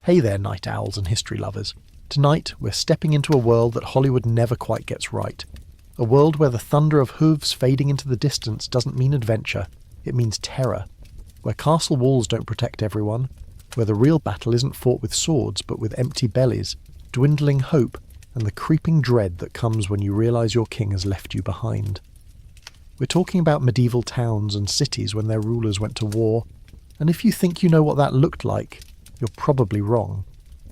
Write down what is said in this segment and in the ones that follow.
Hey there, night owls and history lovers. Tonight, we're stepping into a world that Hollywood never quite gets right. A world where the thunder of hooves fading into the distance doesn't mean adventure, it means terror. Where castle walls don't protect everyone, where the real battle isn't fought with swords but with empty bellies, dwindling hope, and the creeping dread that comes when you realise your king has left you behind. We're talking about medieval towns and cities when their rulers went to war, and if you think you know what that looked like, you're probably wrong.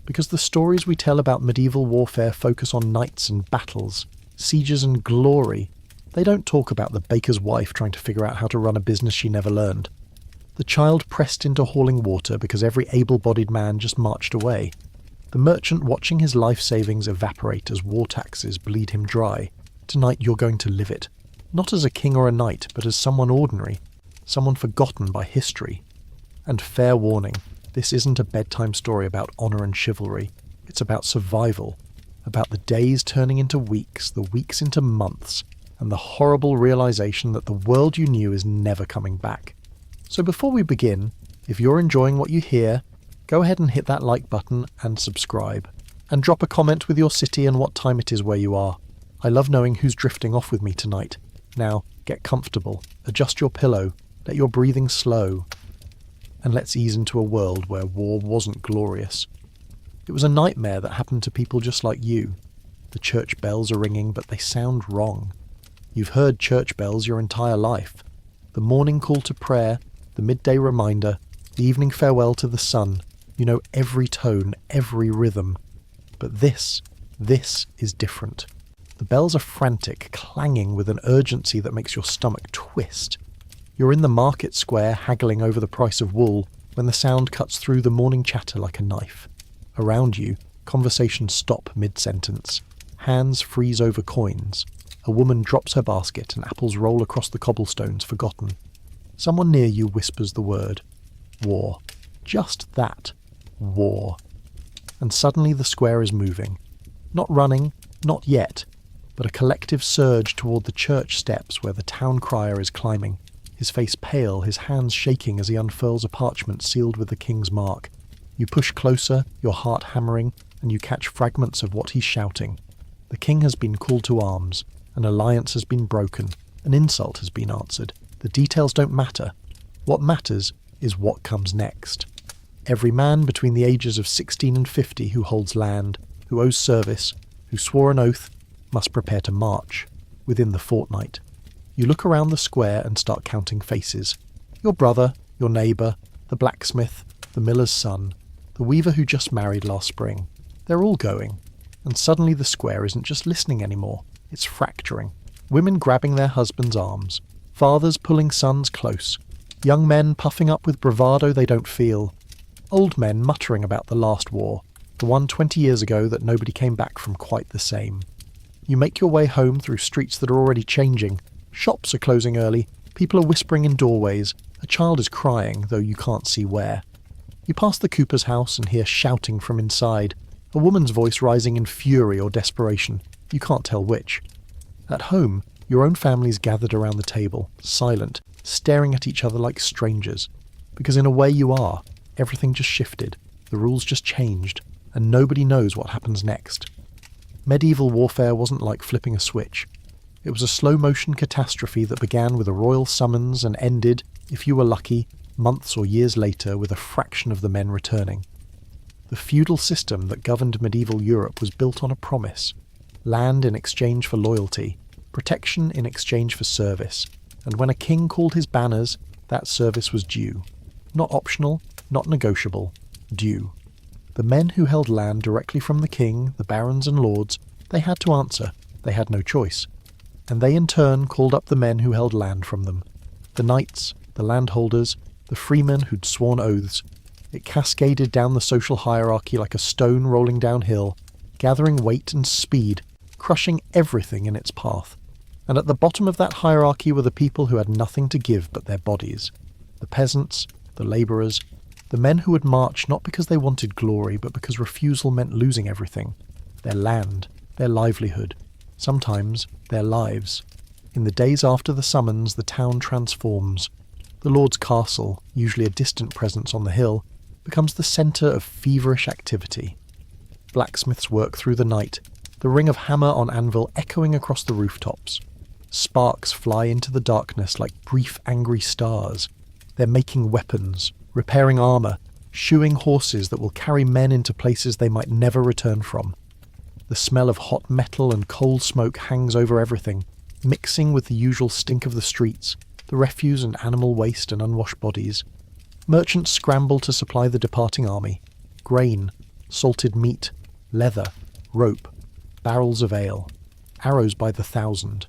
Because the stories we tell about medieval warfare focus on knights and battles, sieges and glory. They don't talk about the baker's wife trying to figure out how to run a business she never learned. The child pressed into hauling water because every able-bodied man just marched away. The merchant watching his life savings evaporate as war taxes bleed him dry. Tonight you're going to live it. Not as a king or a knight, but as someone ordinary. Someone forgotten by history. And fair warning, this isn't a bedtime story about honour and chivalry. It's about survival. About the days turning into weeks, the weeks into months, and the horrible realisation that the world you knew is never coming back. So before we begin, if you're enjoying what you hear, go ahead and hit that like button and subscribe. And drop a comment with your city and what time it is where you are. I love knowing who's drifting off with me tonight. Now, get comfortable, adjust your pillow, let your breathing slow, and let's ease into a world where war wasn't glorious. It was a nightmare that happened to people just like you. The church bells are ringing, but they sound wrong. You've heard church bells your entire life. The morning call to prayer, the midday reminder, the evening farewell to the sun. You know every tone, every rhythm. But this is different. The bells are frantic, clanging with an urgency that makes your stomach twist. You're in the market square haggling over the price of wool when the sound cuts through the morning chatter like a knife. Around you, conversations stop mid-sentence. Hands freeze over coins. A woman drops her basket and apples roll across the cobblestones forgotten. Someone near you whispers the word. War. Just that. War. And suddenly the square is moving. Not running, not yet, but a collective surge toward the church steps where the town crier is climbing. His face pale, his hands shaking as he unfurls a parchment sealed with the king's mark. You push closer, your heart hammering, and you catch fragments of what he's shouting. The king has been called to arms. An alliance has been broken. An insult has been answered. The details don't matter. What matters is what comes next. Every man between the ages of 16 and 50 who holds land, who owes service, who swore an oath, must prepare to march, within the fortnight. You look around the square and start counting faces. Your brother, your neighbour, the blacksmith, the miller's son, the weaver who just married last spring. They're all going. And suddenly the square isn't just listening anymore. It's fracturing. Women grabbing their husbands' arms. Fathers pulling sons close. Young men puffing up with bravado they don't feel. Old men muttering about the last war. The one 20 years ago that nobody came back from quite the same. You make your way home through streets that are already changing. Shops are closing early. People are whispering in doorways. A child is crying, though you can't see where. You pass the cooper's house and hear shouting from inside. A woman's voice rising in fury or desperation. You can't tell which. At home, your own family's gathered around the table, silent, staring at each other like strangers. Because in a way you are. Everything just shifted. The rules just changed. And nobody knows what happens next. Medieval warfare wasn't like flipping a switch. It was a slow-motion catastrophe that began with a royal summons and ended, if you were lucky, months or years later with a fraction of the men returning. The feudal system that governed medieval Europe was built on a promise. Land in exchange for loyalty, protection in exchange for service, and when a king called his banners, that service was due. Not optional, not negotiable, due. The men who held land directly from the king, the barons and lords, they had to answer. They had no choice. And they in turn called up the men who held land from them. The knights, the landholders, the freemen who'd sworn oaths. It cascaded down the social hierarchy like a stone rolling downhill, gathering weight and speed, crushing everything in its path. And at the bottom of that hierarchy were the people who had nothing to give but their bodies. The peasants, the labourers, the men who would march not because they wanted glory, but because refusal meant losing everything. Their land, their livelihood, sometimes their lives. In the days after the summons, the town transforms. The lord's castle, usually a distant presence on the hill, becomes the centre of feverish activity. Blacksmiths work through the night, the ring of hammer on anvil echoing across the rooftops. Sparks fly into the darkness like brief angry stars. They're making weapons, repairing armour, shoeing horses that will carry men into places they might never return from. The smell of hot metal and coal smoke hangs over everything, mixing with the usual stink of the streets, the refuse and animal waste and unwashed bodies. Merchants scramble to supply the departing army. Grain, salted meat, leather, rope, barrels of ale, arrows by the thousand.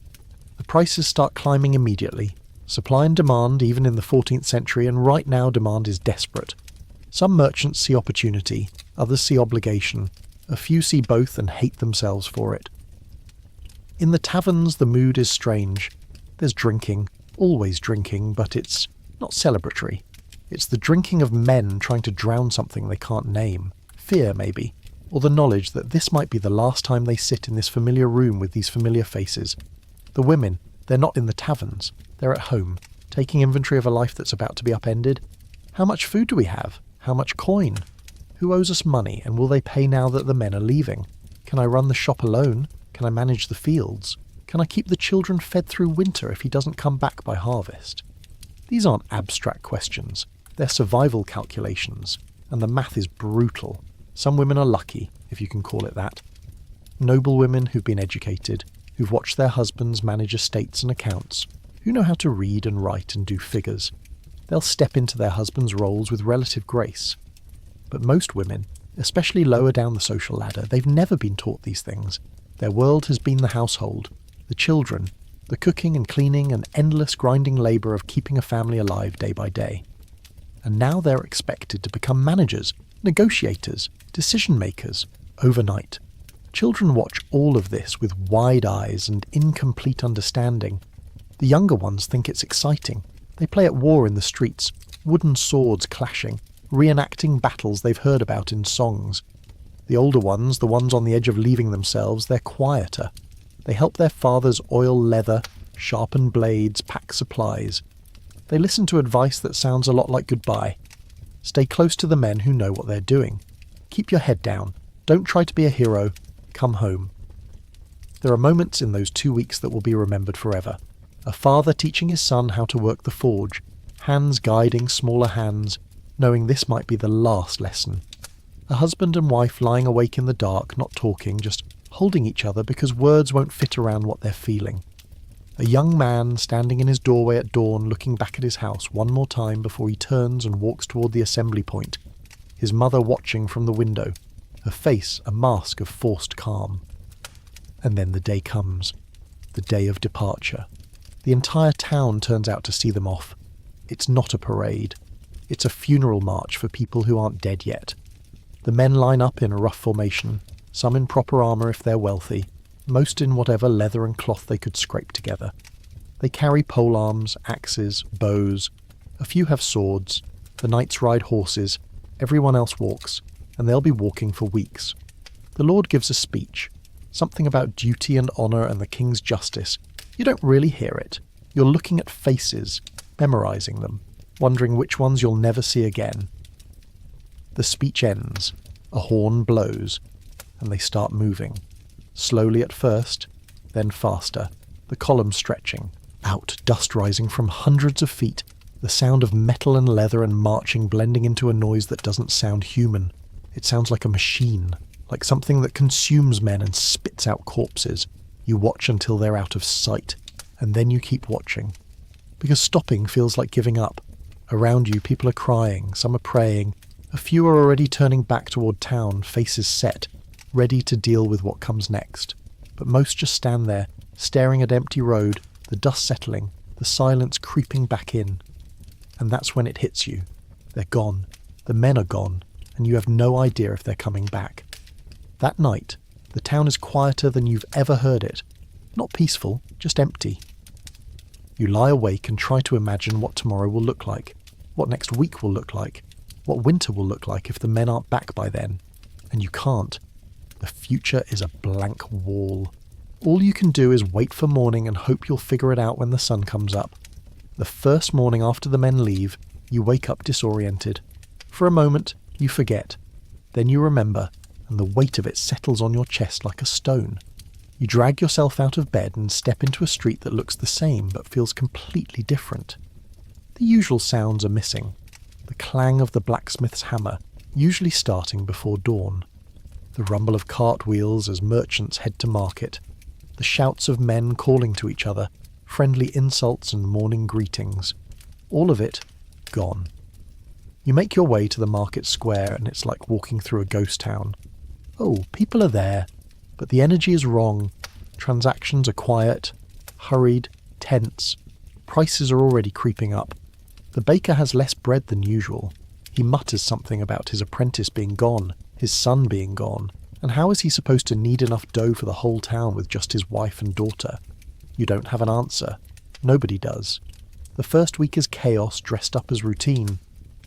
The prices start climbing immediately. Supply and demand, even in the 14th century, and right now demand is desperate. Some merchants see opportunity, others see obligation. A few see both and hate themselves for it. In the taverns, the mood is strange. There's drinking, always drinking, but it's not celebratory. It's the drinking of men trying to drown something they can't name. Fear, maybe, or the knowledge that this might be the last time they sit in this familiar room with these familiar faces. The women, they're not in the taverns. They're at home, taking inventory of a life that's about to be upended. How much food do we have? How much coin? Who owes us money, and will they pay now that the men are leaving? Can I run the shop alone? Can I manage the fields? Can I keep the children fed through winter if he doesn't come back by harvest? These aren't abstract questions. They're survival calculations, and the math is brutal. Some women are lucky, if you can call it that. Noble women who've been educated, who've watched their husbands manage estates and accounts, who know how to read and write and do figures. They'll step into their husbands' roles with relative grace. But most women, especially lower down the social ladder, they've never been taught these things. Their world has been the household, the children, the cooking and cleaning and endless grinding labour of keeping a family alive day by day. And now they're expected to become managers, negotiators, decision-makers, overnight. Children watch all of this with wide eyes and incomplete understanding. The younger ones think it's exciting. They play at war in the streets, wooden swords clashing, reenacting battles they've heard about in songs. The older ones, the ones on the edge of leaving themselves, they're quieter. They help their fathers oil leather, sharpen blades, pack supplies. They listen to advice that sounds a lot like goodbye. Stay close to the men who know what they're doing. Keep your head down. Don't try to be a hero. Come home. There are moments in those 2 weeks that will be remembered forever. A father teaching his son how to work the forge, hands guiding smaller hands, knowing this might be the last lesson. A husband and wife lying awake in the dark, not talking, just holding each other because words won't fit around what they're feeling. A young man standing in his doorway at dawn looking back at his house one more time before he turns and walks toward the assembly point. His mother watching from the window, her face a mask of forced calm. And then the day comes, the day of departure. The entire town turns out to see them off. It's not a parade. It's a funeral march for people who aren't dead yet. The men line up in a rough formation, some in proper armour if they're wealthy, most in whatever leather and cloth they could scrape together. They carry polearms, axes, bows. A few have swords. The knights ride horses. Everyone else walks, and they'll be walking for weeks. The Lord gives a speech, something about duty and honour and the king's justice. You don't really hear it. You're looking at faces, memorising them, wondering which ones you'll never see again. The speech ends. A horn blows, and they start moving. Slowly at first, then faster, the column stretching. Out, dust rising from hundreds of feet, the sound of metal and leather and marching blending into a noise that doesn't sound human. It sounds like a machine, like something that consumes men and spits out corpses. You watch until they're out of sight, and then you keep watching. Because stopping feels like giving up. Around you, people are crying, some are praying. A few are already turning back toward town, faces set, ready to deal with what comes next. But most just stand there, staring at empty road, the dust settling, the silence creeping back in. And that's when it hits you. They're gone. The men are gone, and you have no idea if they're coming back. That night, the town is quieter than you've ever heard it. Not peaceful, just empty. You lie awake and try to imagine what tomorrow will look like, what next week will look like, what winter will look like if the men aren't back by then. And you can't. The future is a blank wall. All you can do is wait for morning and hope you'll figure it out when the sun comes up. The first morning after the men leave, you wake up disoriented. For a moment, You forget. Then you remember, and the weight of it settles on your chest like a stone. You drag yourself out of bed and step into a street that looks the same but feels completely different. The usual sounds are missing. The clang of the blacksmith's hammer, usually starting before dawn. The rumble of cartwheels as merchants head to market. The shouts of men calling to each other, friendly insults and morning greetings. All of it gone. You make your way to the market square and it's like walking through a ghost town. Oh, people are there, but the energy is wrong. Transactions are quiet, hurried, tense. Prices are already creeping up. The baker has less bread than usual. He mutters something about his apprentice being gone, his son being gone, and how is he supposed to knead enough dough for the whole town with just his wife and daughter? You don't have an answer. Nobody does. The first week is chaos dressed up as routine.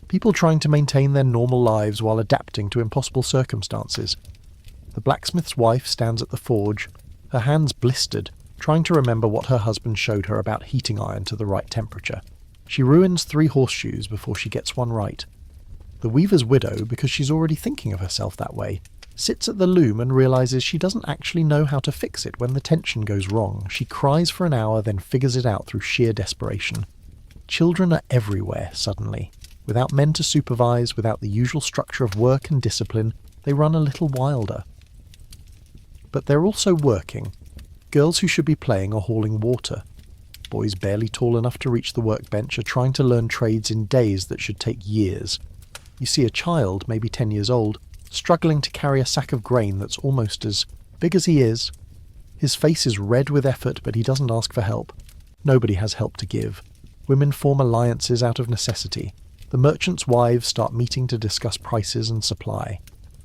People trying to maintain their normal lives while adapting to impossible circumstances. The blacksmith's wife stands at the forge, her hands blistered, trying to remember what her husband showed her about heating iron to the right temperature. She ruins 3 horseshoes before she gets one right. The weaver's widow, because she's already thinking of herself that way, sits at the loom and realises she doesn't actually know how to fix it when the tension goes wrong. She cries for an hour, then figures it out through sheer desperation. Children are everywhere, suddenly. Without men to supervise, without the usual structure of work and discipline, they run a little wilder. But they're also working. Girls who should be playing are hauling water. Boys barely tall enough to reach the workbench are trying to learn trades in days that should take years. You see a child, maybe 10 years old, struggling to carry a sack of grain that's almost as big as he is. His face is red with effort, but he doesn't ask for help. Nobody has help to give. Women form alliances out of necessity. The merchants' wives start meeting to discuss prices and supply.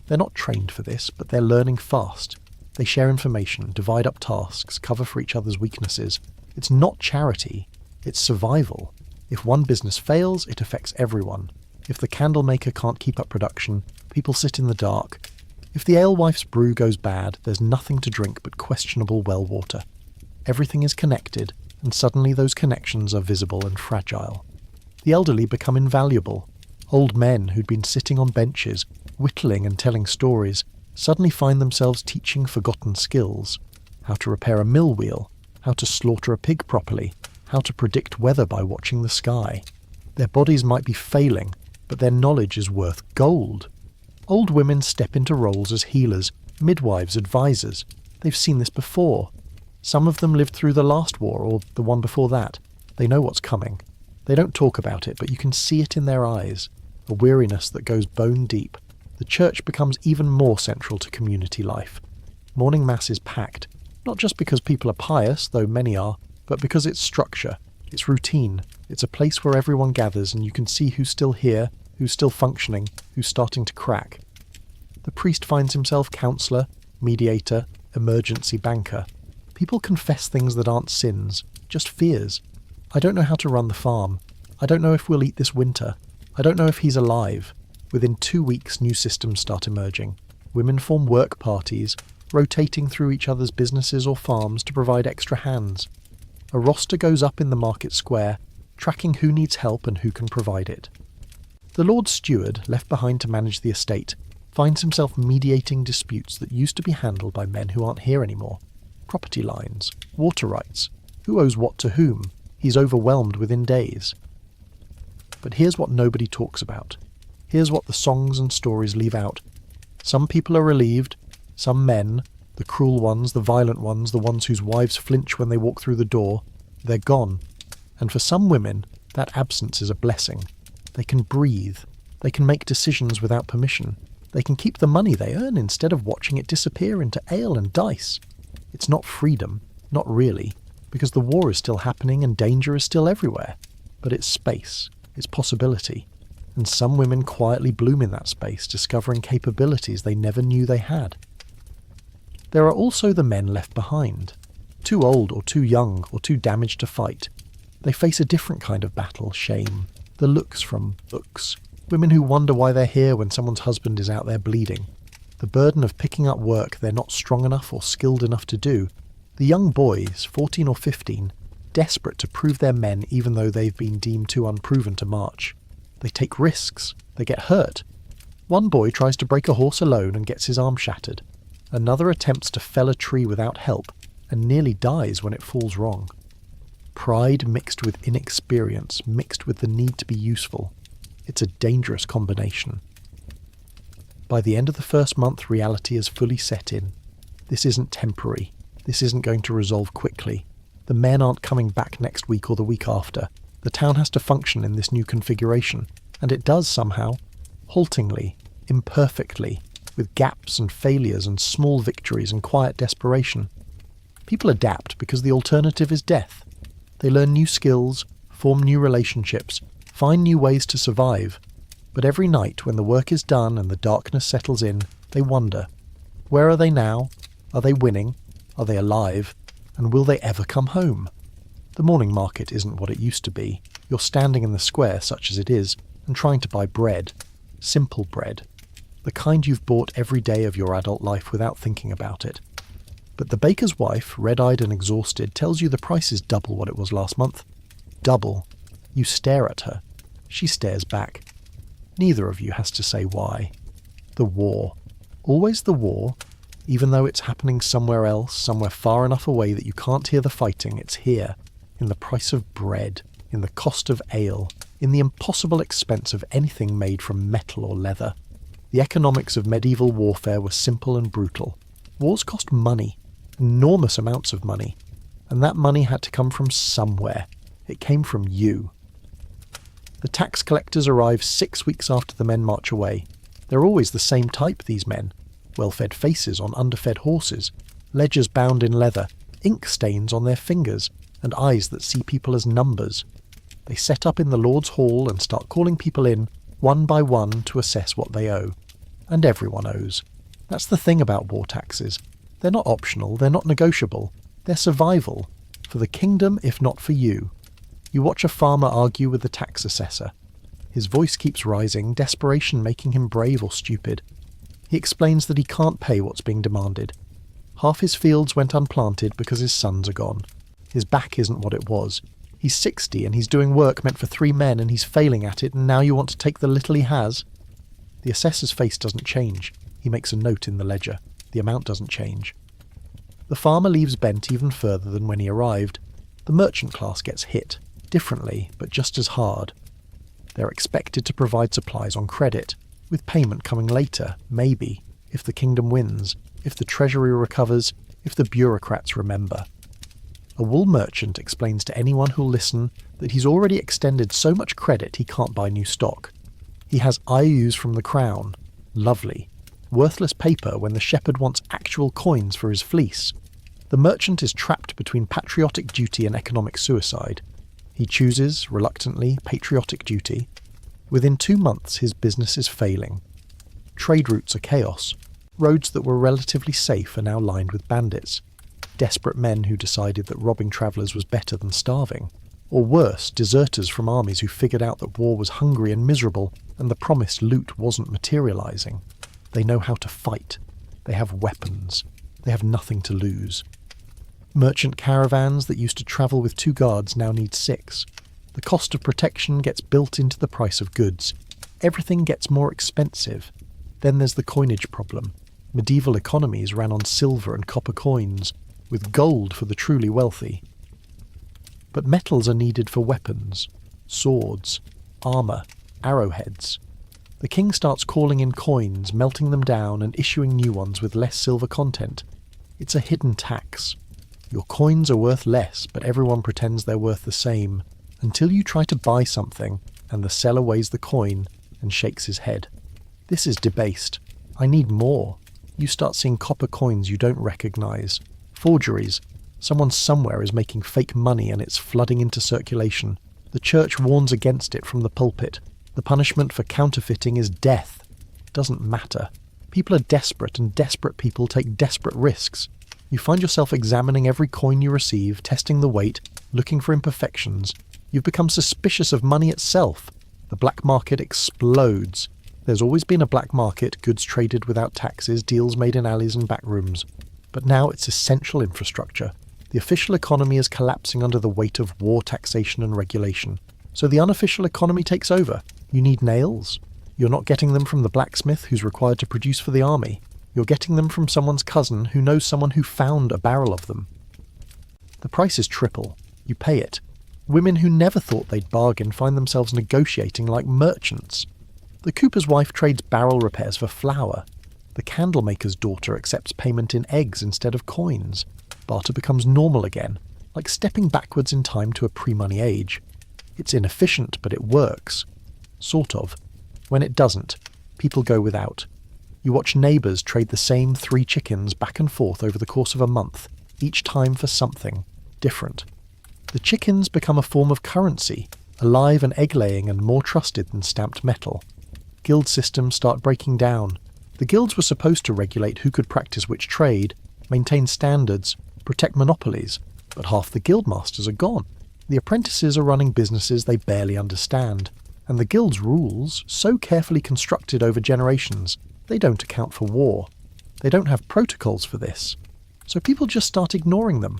They're not trained for this, but they're learning fast. They share information, divide up tasks, cover for each other's weaknesses. It's not charity, it's survival. If one business fails, it affects everyone. If the candle maker can't keep up production, people sit in the dark. If the alewife's brew goes bad, there's nothing to drink but questionable well water. Everything is connected, and suddenly those connections are visible and fragile. The elderly become invaluable. Old men who'd been sitting on benches, whittling and telling stories, suddenly find themselves teaching forgotten skills. How to repair a mill wheel, how to slaughter a pig properly, how to predict weather by watching the sky. Their bodies might be failing, but their knowledge is worth gold. Old women step into roles as healers, midwives, advisors. They've seen this before. Some of them lived through the last war or the one before that. They know what's coming. They don't talk about it, but you can see it in their eyes, a weariness that goes bone deep. The church becomes even more central to community life. Morning Mass is packed, not just because people are pious, though many are, but because it's structure, it's routine, it's a place where everyone gathers and you can see who's still here, who's still functioning, who's starting to crack. The priest finds himself counsellor, mediator, emergency banker. People confess things that aren't sins, just fears. I don't know how to run the farm. I don't know if we'll eat this winter. I don't know if he's alive. Within 2 weeks, new systems start emerging. Women form work parties, rotating through each other's businesses or farms to provide extra hands. A roster goes up in the market square, tracking who needs help and who can provide it. The Lord Steward, left behind to manage the estate, finds himself mediating disputes that used to be handled by men who aren't here anymore. Property lines, water rights, who owes what to whom. He's overwhelmed within days. But here's what nobody talks about. Here's what the songs and stories leave out. Some people are relieved, some men, the cruel ones, the violent ones, the ones whose wives flinch when they walk through the door, they're gone. And for some women, that absence is a blessing. They can breathe. They can make decisions without permission. They can keep the money they earn instead of watching it disappear into ale and dice. It's not freedom, not really, because the war is still happening and danger is still everywhere. But it's space, it's possibility. And some women quietly bloom in that space, discovering capabilities they never knew they had. There are also the men left behind. Too old or too young or too damaged to fight. They face a different kind of battle, shame. The looks from books. Women who wonder why they're here when someone's husband is out there bleeding. The burden of picking up work they're not strong enough or skilled enough to do. The young boys, 14 or 15, desperate to prove they're men even though they've been deemed too unproven to march. They take risks. They get hurt. One boy tries to break a horse alone and gets his arm shattered. Another attempts to fell a tree without help and nearly dies when it falls wrong. Pride mixed with inexperience, mixed with the need to be useful. It's a dangerous combination. By the end of the first month, reality is fully set in. This isn't temporary. This isn't going to resolve quickly. The men aren't coming back next week or the week after. The town has to function in this new configuration, and it does somehow, haltingly, imperfectly, with gaps and failures and small victories and quiet desperation. People adapt because the alternative is death. They learn new skills, form new relationships, find new ways to survive. But every night when the work is done and the darkness settles in, they wonder, where are they now? Are they winning? Are they alive? And will they ever come home? The morning market isn't what it used to be. You're standing in the square, such as it is, and trying to buy bread. Simple bread. The kind you've bought every day of your adult life without thinking about it. But the baker's wife, red-eyed and exhausted, tells you the price is double what it was last month. Double. You stare at her. She stares back. Neither of you has to say why. The war. Always the war. Even though it's happening somewhere else, somewhere far enough away that you can't hear the fighting, it's here. In the price of bread. In the cost of ale. In the impossible expense of anything made from metal or leather. The economics of medieval warfare were simple and brutal. Wars cost money. Enormous amounts of money. And that money had to come from somewhere. It came from you. The tax collectors arrive 6 weeks after the men march away. They're always the same type, these men. Well-fed faces on underfed horses, ledgers bound in leather, ink stains on their fingers, and eyes that see people as numbers. They set up in the Lord's Hall and start calling people in, one by one, to assess what they owe. And everyone owes. That's the thing about war taxes. They're not optional, they're not negotiable. They're survival. For the kingdom, if not for you. You watch a farmer argue with the tax assessor. His voice keeps rising, desperation making him brave or stupid. He explains that he can't pay what's being demanded. Half his fields went unplanted because his sons are gone. His back isn't what it was. He's 60 and he's doing work meant for 3 men and he's failing at it, and now you want to take the little he has? The assessor's face doesn't change. He makes a note in the ledger. The amount doesn't change. The farmer leaves bent even further than when he arrived. The merchant class gets hit. Differently, but just as hard. They're expected to provide supplies on credit, with payment coming later, maybe, if the kingdom wins, if the treasury recovers, if the bureaucrats remember. A wool merchant explains to anyone who'll listen that he's already extended so much credit he can't buy new stock. He has IOUs from the crown. Lovely. Worthless paper when the shepherd wants actual coins for his fleece. The merchant is trapped between patriotic duty and economic suicide. He chooses, reluctantly, patriotic duty. Within 2 months, his business is failing. Trade routes are chaos. Roads that were relatively safe are now lined with bandits. Desperate men who decided that robbing travellers was better than starving. Or worse, deserters from armies who figured out that war was hungry and miserable and the promised loot wasn't materialising. They know how to fight. They have weapons. They have nothing to lose. Merchant caravans that used to travel with 2 guards now need 6. The cost of protection gets built into the price of goods. Everything gets more expensive. Then there's the coinage problem. Medieval economies ran on silver and copper coins, with gold for the truly wealthy. But metals are needed for weapons, swords, armour, arrowheads. The king starts calling in coins, melting them down and issuing new ones with less silver content. It's a hidden tax. Your coins are worth less, but everyone pretends they're worth the same, until you try to buy something and the seller weighs the coin and shakes his head. This is debased. I need more. You start seeing copper coins you don't recognise. Forgeries. Someone somewhere is making fake money and it's flooding into circulation. The church warns against it from the pulpit. The punishment for counterfeiting is death. It doesn't matter. People are desperate and desperate people take desperate risks. You find yourself examining every coin you receive, testing the weight, looking for imperfections. You've become suspicious of money itself. The black market explodes. There's always been a black market, goods traded without taxes, deals made in alleys and back rooms. But now it's essential infrastructure. The official economy is collapsing under the weight of war, taxation and regulation. So the unofficial economy takes over. You need nails? You're not getting them from the blacksmith who's required to produce for the army. You're getting them from someone's cousin who knows someone who found a barrel of them. The price is triple. You pay it. Women who never thought they'd bargain find themselves negotiating like merchants. The cooper's wife trades barrel repairs for flour. The candlemaker's daughter accepts payment in eggs instead of coins. Barter becomes normal again, like stepping backwards in time to a pre-money age. It's inefficient, but it works. Sort of. When it doesn't, people go without. You watch neighbours trade the same 3 chickens back and forth over the course of a month, each time for something different. The chickens become a form of currency, alive and egg-laying and more trusted than stamped metal. Guild systems start breaking down. The guilds were supposed to regulate who could practice which trade, maintain standards, protect monopolies, but half the guildmasters are gone. The apprentices are running businesses they barely understand, and the guild's rules, so carefully constructed over generations, they don't account for war. They don't have protocols for this. So people just start ignoring them.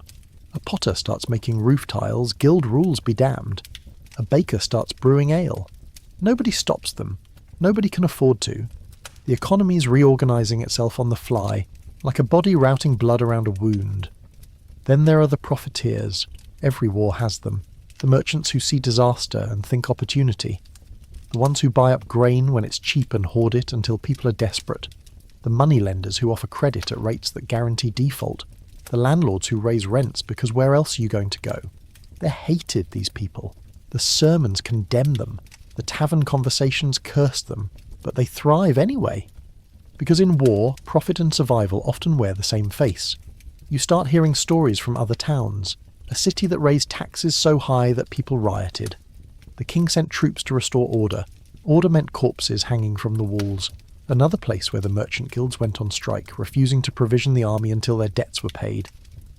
A potter starts making roof tiles, guild rules be damned. A baker starts brewing ale. Nobody stops them. Nobody can afford to. The economy's reorganising itself on the fly, like a body routing blood around a wound. Then there are the profiteers. Every war has them. The merchants who see disaster and think opportunity. The ones who buy up grain when it's cheap and hoard it until people are desperate. The moneylenders who offer credit at rates that guarantee default. The landlords who raise rents because where else are you going to go? They're hated, these people. The sermons condemn them. The tavern conversations curse them. But they thrive anyway. Because in war, profit and survival often wear the same face. You start hearing stories from other towns. A city that raised taxes so high that people rioted. The king sent troops to restore order. Order meant corpses hanging from the walls. Another place where the merchant guilds went on strike, refusing to provision the army until their debts were paid.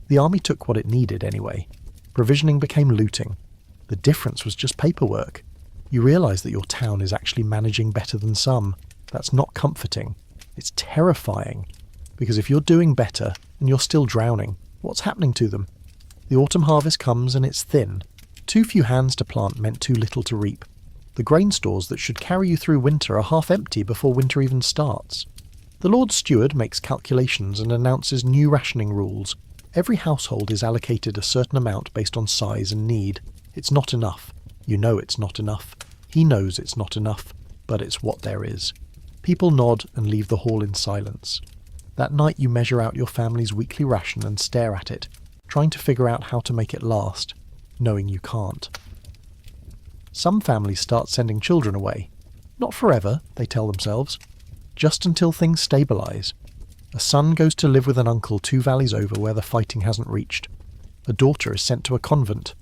The army took what it needed anyway. Provisioning became looting. The difference was just paperwork. You realise that your town is actually managing better than some. That's not comforting. It's terrifying. Because if you're doing better and you're still drowning, what's happening to them? The autumn harvest comes and it's thin. Too few hands to plant meant too little to reap. The grain stores that should carry you through winter are half empty before winter even starts. The Lord Steward makes calculations and announces new rationing rules. Every household is allocated a certain amount based on size and need. It's not enough. You know it's not enough. He knows it's not enough, but it's what there is. People nod and leave the hall in silence. That night you measure out your family's weekly ration and stare at it, trying to figure out how to make it last, knowing you can't. Some families start sending children away. Not forever, they tell themselves. Just until things stabilise. A son goes to live with an uncle 2 valleys over where the fighting hasn't reached. A daughter is sent to a convent.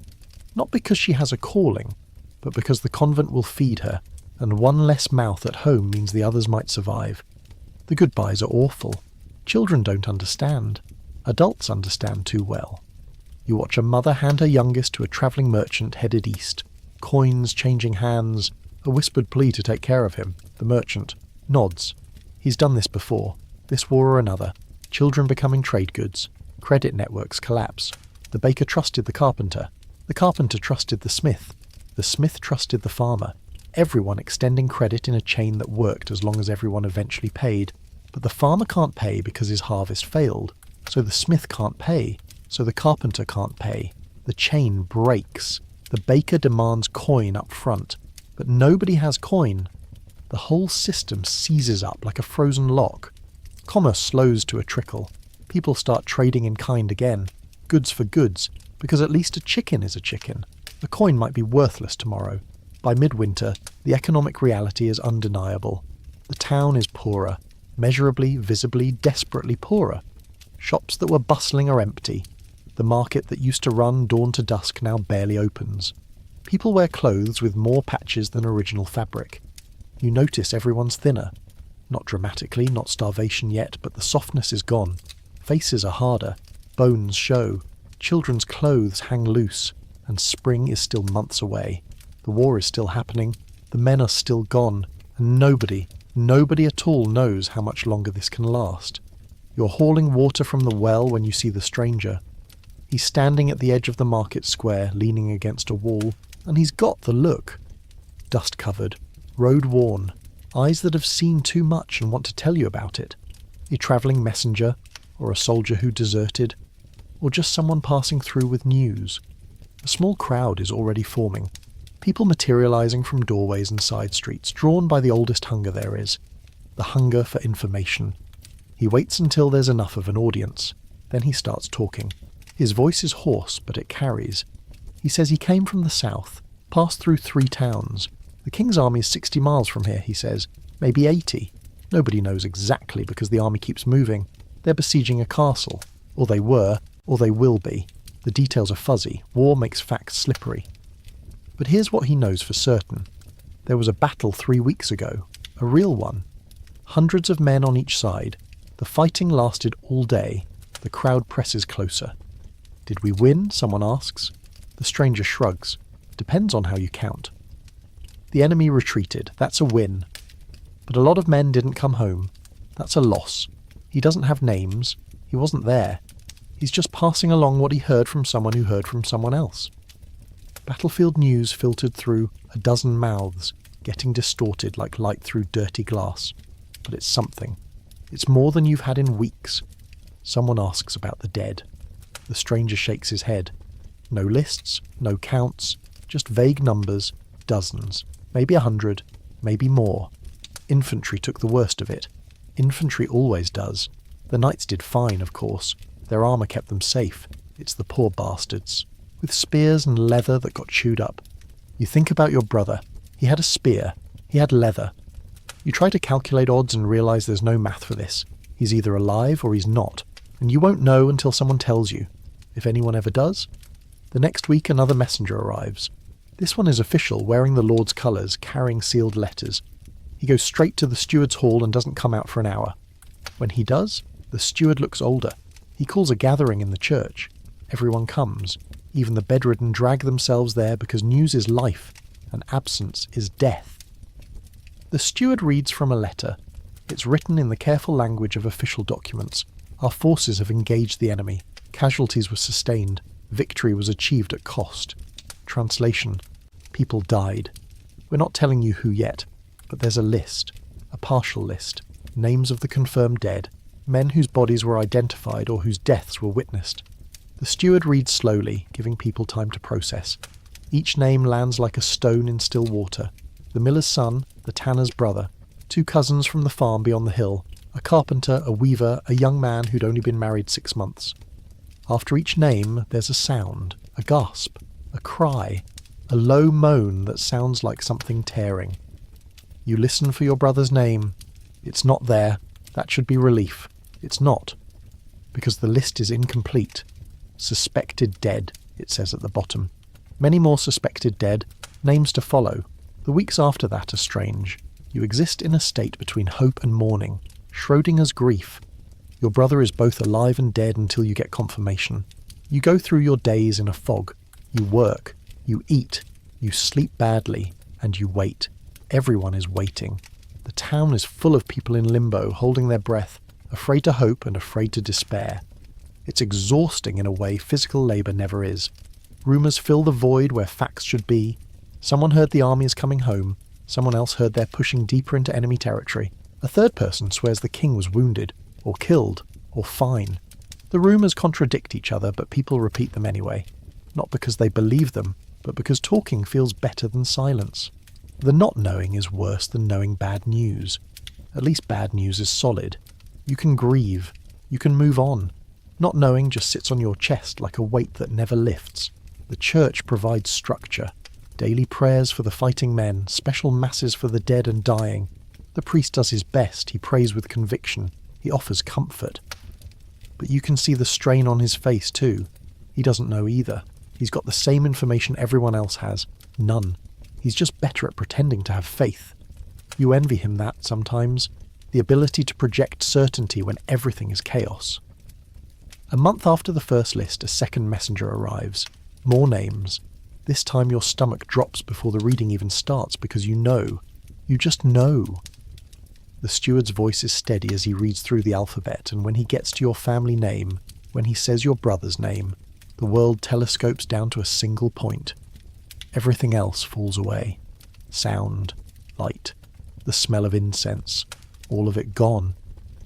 Not because she has a calling, but because the convent will feed her, and one less mouth at home means the others might survive. The goodbyes are awful. Children don't understand. Adults understand too well. You watch a mother hand her youngest to a travelling merchant headed east. Coins changing hands, a whispered plea to take care of him. The merchant nods. He's done this before. This war or another. Children becoming trade goods. Credit networks collapse. The baker trusted the carpenter. The carpenter trusted the smith. The smith trusted the farmer. Everyone extending credit in a chain that worked as long as everyone eventually paid. But the farmer can't pay because his harvest failed. So the smith can't pay. So the carpenter can't pay. The chain breaks. The baker demands coin up front. But nobody has coin. The whole system seizes up like a frozen lock. Commerce slows to a trickle. People start trading in kind again. Goods for goods. Because at least a chicken is a chicken. A coin might be worthless tomorrow. By midwinter, the economic reality is undeniable. The town is poorer. Measurably, visibly, desperately poorer. Shops that were bustling are empty. The market that used to run dawn to dusk now barely opens. People wear clothes with more patches than original fabric. You notice everyone's thinner. Not dramatically, not starvation yet, but the softness is gone. Faces are harder. Bones show. Children's clothes hang loose. And spring is still months away. The war is still happening. The men are still gone. And nobody at all knows how much longer this can last. You're hauling water from the well when you see the stranger. He's standing at the edge of the market square, leaning against a wall, and he's got the look. Dust-covered, road-worn, Eyes that have seen too much and want to tell you about it. A travelling messenger, or a soldier who deserted, or just someone passing through with news. A small crowd is already forming. People materialising from doorways and side streets, drawn by the oldest hunger there is. The hunger for information. He waits until there's enough of an audience. Then he starts talking. His voice is hoarse, but it carries. He says he came from the south, passed through 3 towns. The king's army is 60 miles from here, he says. Maybe 80. Nobody knows exactly because the army keeps moving. They're besieging a castle. Or they were, or they will be. The details are fuzzy. War makes facts slippery. But here's what he knows for certain. There was a battle 3 weeks ago. A real one. Hundreds of men on each side. The fighting lasted all day. The crowd presses closer. Did we win? Someone asks. The stranger shrugs. Depends on how you count. The enemy retreated. That's a win. But a lot of men didn't come home. That's a loss. He doesn't have names. He wasn't there. He's just passing along what he heard from someone who heard from someone else. Battlefield news filtered through a dozen mouths, getting distorted like light through dirty glass. But it's something. It's more than you've had in weeks. Someone asks about the dead. The stranger shakes his head. No lists, no counts, just vague numbers, dozens, maybe 100, maybe more. Infantry took the worst of it. Infantry always does. The knights did fine, of course. Their armour kept them safe. It's the poor bastards. With spears and leather that got chewed up. You think about your brother. He had a spear. He had leather. You try to calculate odds and realise there's no math for this. He's either alive or he's not. And you won't know until someone tells you. If anyone ever does. The next week another messenger arrives. This one is official, wearing the Lord's colours, carrying sealed letters. He goes straight to the steward's hall and doesn't come out for an hour. When he does, the steward looks older. He calls a gathering in the church. Everyone comes. Even the bedridden drag themselves there because news is life, and absence is death. The steward reads from a letter. It's written in the careful language of official documents. Our forces have engaged the enemy. Casualties were sustained. Victory was achieved at cost. Translation. People died. We're not telling you who yet, but there's a list. A partial list. Names of the confirmed dead. Men whose bodies were identified or whose deaths were witnessed. The steward reads slowly, giving people time to process. Each name lands like a stone in still water. The miller's son, the tanner's brother, 2 cousins from the farm beyond the hill, a carpenter, a weaver, a young man who'd only been married 6 months. After each name, there's a sound, a gasp, a cry, a low moan that sounds like something tearing. You listen for your brother's name. It's not there. That should be relief. It's not. Because the list is incomplete. Suspected dead, it says at the bottom. Many more suspected dead, names to follow. The weeks after that are strange. You exist in a state between hope and mourning. Schrodinger's grief. Your brother is both alive and dead until you get confirmation. You go through your days in a fog. You work. You eat. You sleep badly. And you wait. Everyone is waiting. The town is full of people in limbo, holding their breath, afraid to hope and afraid to despair. It's exhausting in a way physical labour never is. Rumours fill the void where facts should be. Someone heard the army is coming home. Someone else heard they're pushing deeper into enemy territory. A third person swears the king was wounded, or killed, or fine. The rumours contradict each other, but people repeat them anyway. Not because they believe them, but because talking feels better than silence. The not knowing is worse than knowing bad news. At least bad news is solid. You can grieve. You can move on. Not knowing just sits on your chest like a weight that never lifts. The church provides structure. Daily prayers for the fighting men, special masses for the dead and dying. The priest does his best, he prays with conviction, he offers comfort. But you can see the strain on his face too. He doesn't know either. He's got the same information everyone else has. None. He's just better at pretending to have faith. You envy him that sometimes. The ability to project certainty when everything is chaos. A month after the first list, a second messenger arrives. More names. This time your stomach drops before the reading even starts because you know. You just know. The steward's voice is steady as he reads through the alphabet, and when he gets to your family name, when he says your brother's name, the world telescopes down to a single point. Everything else falls away. Sound. Light. The the smell of incense, all of it gone.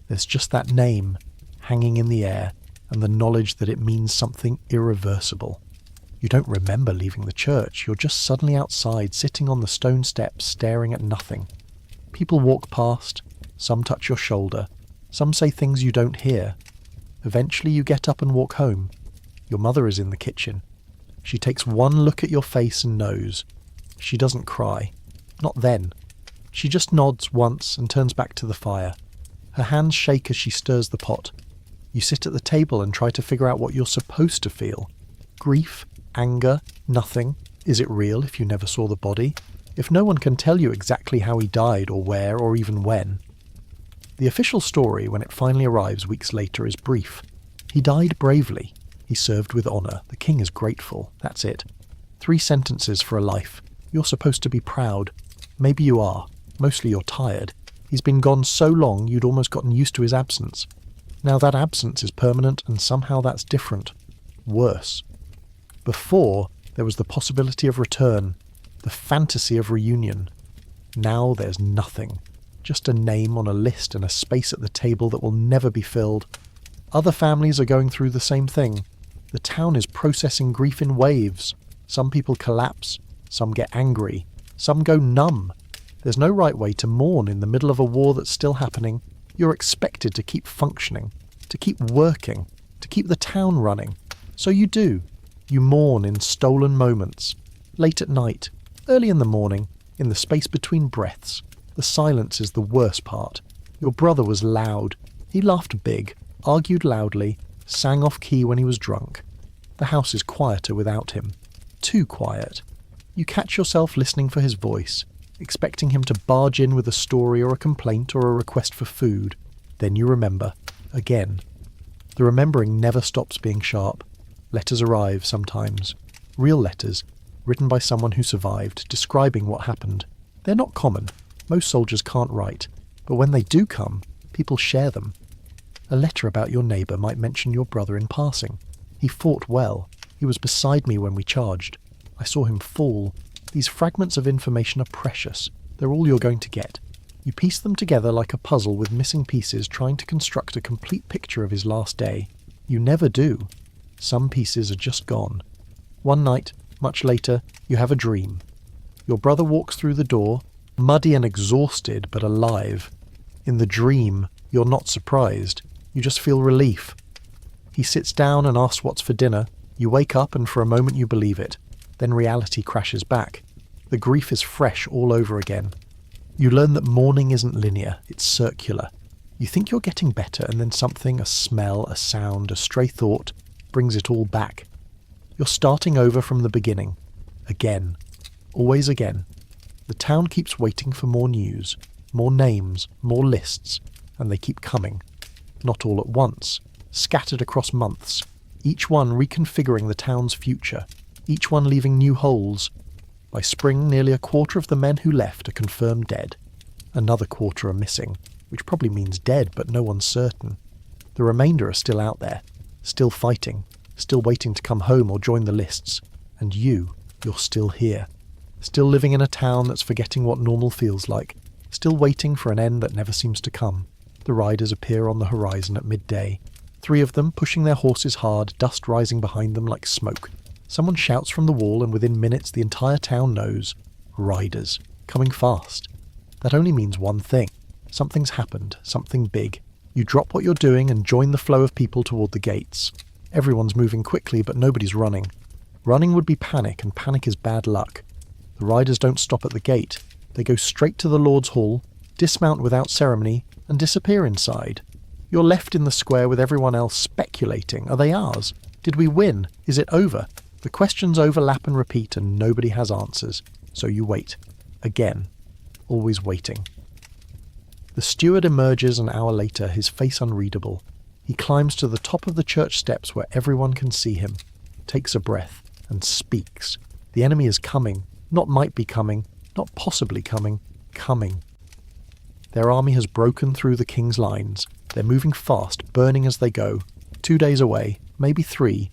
There's just that name hanging in the air and the knowledge that it means something irreversible. You don't remember leaving the church, you're just suddenly outside, sitting on the stone steps, staring at nothing. People walk past, some touch your shoulder, some say things you don't hear. Eventually you get up and walk home. Your mother is in the kitchen. She takes one look at your face and knows. She doesn't cry. Not then. She just nods once and turns back to the fire. Her hands shake as she stirs the pot. You sit at the table and try to figure out what you're supposed to feel. Grief? Anger? Nothing? Is it real if you never saw the body? If no one can tell you exactly how he died or where or even when? The official story, when it finally arrives weeks later, is brief. He died bravely. He served with honour. The king is grateful. That's it. 3 sentences for a life. You're supposed to be proud. Maybe you are. Mostly you're tired. He's been gone so long you'd almost gotten used to his absence. Now that absence is permanent and somehow that's different. Worse. Before, there was the possibility of return, the fantasy of reunion. Now there's nothing. Just a name on a list and a space at the table that will never be filled. Other families are going through the same thing. The town is processing grief in waves. Some people collapse, some get angry, some go numb. There's no right way to mourn in the middle of a war that's still happening. You're expected to keep functioning, to keep working, to keep the town running. So you do. You mourn in stolen moments, late at night, early in the morning, in the space between breaths. The silence is the worst part. Your brother was loud. He laughed big, argued loudly, sang off key when he was drunk. The house is quieter without him. Too quiet. You catch yourself listening for his voice, expecting him to barge in with a story or a complaint or a request for food. Then you remember. Again. The remembering never stops being sharp. Letters arrive sometimes. Real letters, written by someone who survived, describing what happened. They're not common. Most soldiers can't write. But when they do come, people share them. A letter about your neighbour might mention your brother in passing. He fought well. He was beside me when we charged. I saw him fall. These fragments of information are precious. They're all you're going to get. You piece them together like a puzzle with missing pieces, trying to construct a complete picture of his last day. You never do. Some pieces are just gone. One night, much later, you have a dream. Your brother walks through the door, muddy and exhausted, but alive. In the dream, you're not surprised. You just feel relief. He sits down and asks what's for dinner. You wake up and for a moment you believe it. Then reality crashes back. The grief is fresh all over again. You learn that mourning isn't linear, it's circular. You think you're getting better and then something, a smell, a sound, a stray thought, brings it all back. You're starting over from the beginning. Again. Always again. The town keeps waiting for more news, more names, more lists, and they keep coming. Not all at once, scattered across months, each one reconfiguring the town's future, each one leaving new holes. By spring, nearly a quarter of the men who left are confirmed dead. Another quarter are missing, which probably means dead, but no one's certain. The remainder are still out there, still fighting, still waiting to come home or join the lists. And you're still here. Still living in a town that's forgetting what normal feels like, still waiting for an end that never seems to come. The riders appear on the horizon at midday. 3 of them pushing their horses hard, dust rising behind them like smoke. Someone shouts from the wall and within minutes the entire town knows. Riders. Coming fast. That only means one thing. Something's happened. Something big. You drop what you're doing and join the flow of people toward the gates. Everyone's moving quickly but nobody's running. Running would be panic, and panic is bad luck. The riders don't stop at the gate. They go straight to the Lord's Hall, dismount without ceremony, and disappear inside. You're left in the square with everyone else speculating. Are they ours? Did we win? Is it over? The questions overlap and repeat and nobody has answers. So you wait. Again. Always waiting. The steward emerges an hour later, his face unreadable. He climbs to the top of the church steps where everyone can see him, takes a breath, and speaks. The enemy is coming. Not might be coming, not possibly coming, coming. Their army has broken through the king's lines. They're moving fast, burning as they go. 2 days away, maybe 3.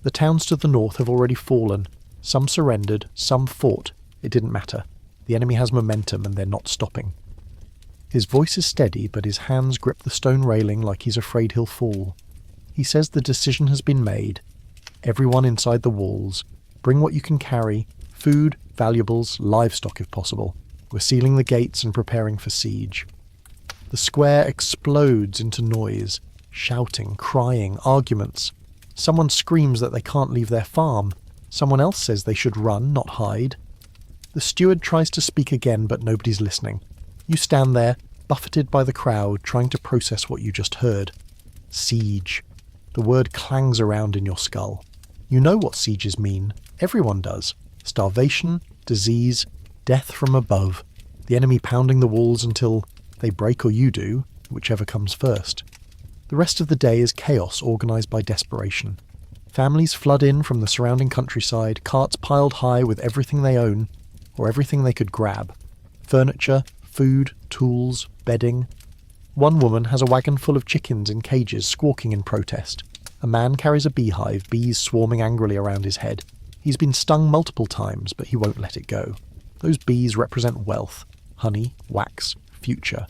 The towns to the north have already fallen. Some surrendered, some fought. It didn't matter. The enemy has momentum and they're not stopping. His voice is steady, but his hands grip the stone railing like he's afraid he'll fall. He says the decision has been made. Everyone inside the walls, bring what you can carry, food, valuables, livestock if possible. We're sealing the gates and preparing for siege. The square explodes into noise, shouting, crying, arguments. Someone screams that they can't leave their farm. Someone else says they should run, not hide. The steward tries to speak again, but nobody's listening. You stand there, buffeted by the crowd, trying to process what you just heard. Siege. The word clangs around in your skull. You know what sieges mean. Everyone does. Starvation, disease, death from above. The enemy pounding the walls until they break or you do, whichever comes first. The rest of the day is chaos organised by desperation. Families flood in from the surrounding countryside, carts piled high with everything they own, or everything they could grab. Furniture, food, tools, bedding. One woman has a wagon full of chickens in cages squawking in protest. A man carries a beehive, bees swarming angrily around his head. He's been stung multiple times, but he won't let it go. Those bees represent wealth, honey, wax, future.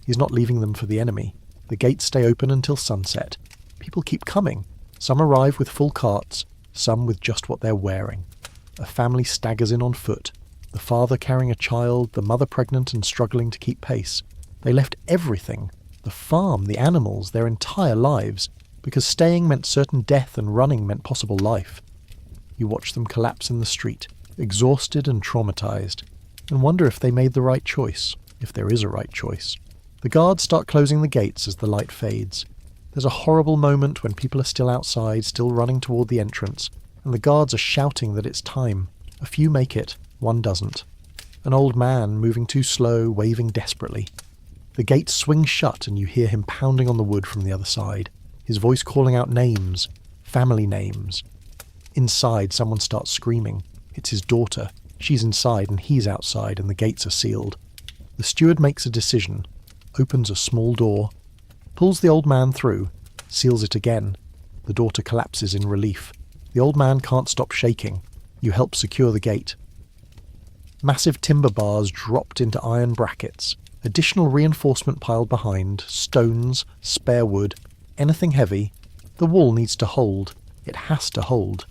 He's not leaving them for the enemy. The gates stay open until sunset. People keep coming. Some arrive with full carts, some with just what they're wearing. A family staggers in on foot. The father carrying a child, the mother pregnant and struggling to keep pace. They left everything, the farm, the animals, their entire lives, because staying meant certain death and running meant possible life. You watch them collapse in the street, exhausted and traumatized, and wonder if they made the right choice, if there is a right choice. The guards start closing the gates as the light fades. There's a horrible moment when people are still outside, still running toward the entrance, and the guards are shouting that it's time. A few make it, one doesn't. An old man, moving too slow, waving desperately. The gate swings shut and you hear him pounding on the wood from the other side, his voice calling out names, family names. Inside, someone starts screaming. It's his daughter. She's inside and he's outside and the gates are sealed. The steward makes a decision, opens a small door, pulls the old man through, seals it again. The daughter collapses in relief. The old man can't stop shaking. You help secure the gate. Massive timber bars dropped into iron brackets, additional reinforcement piled behind, stones, spare wood, anything heavy. The wall needs to hold. It has to hold.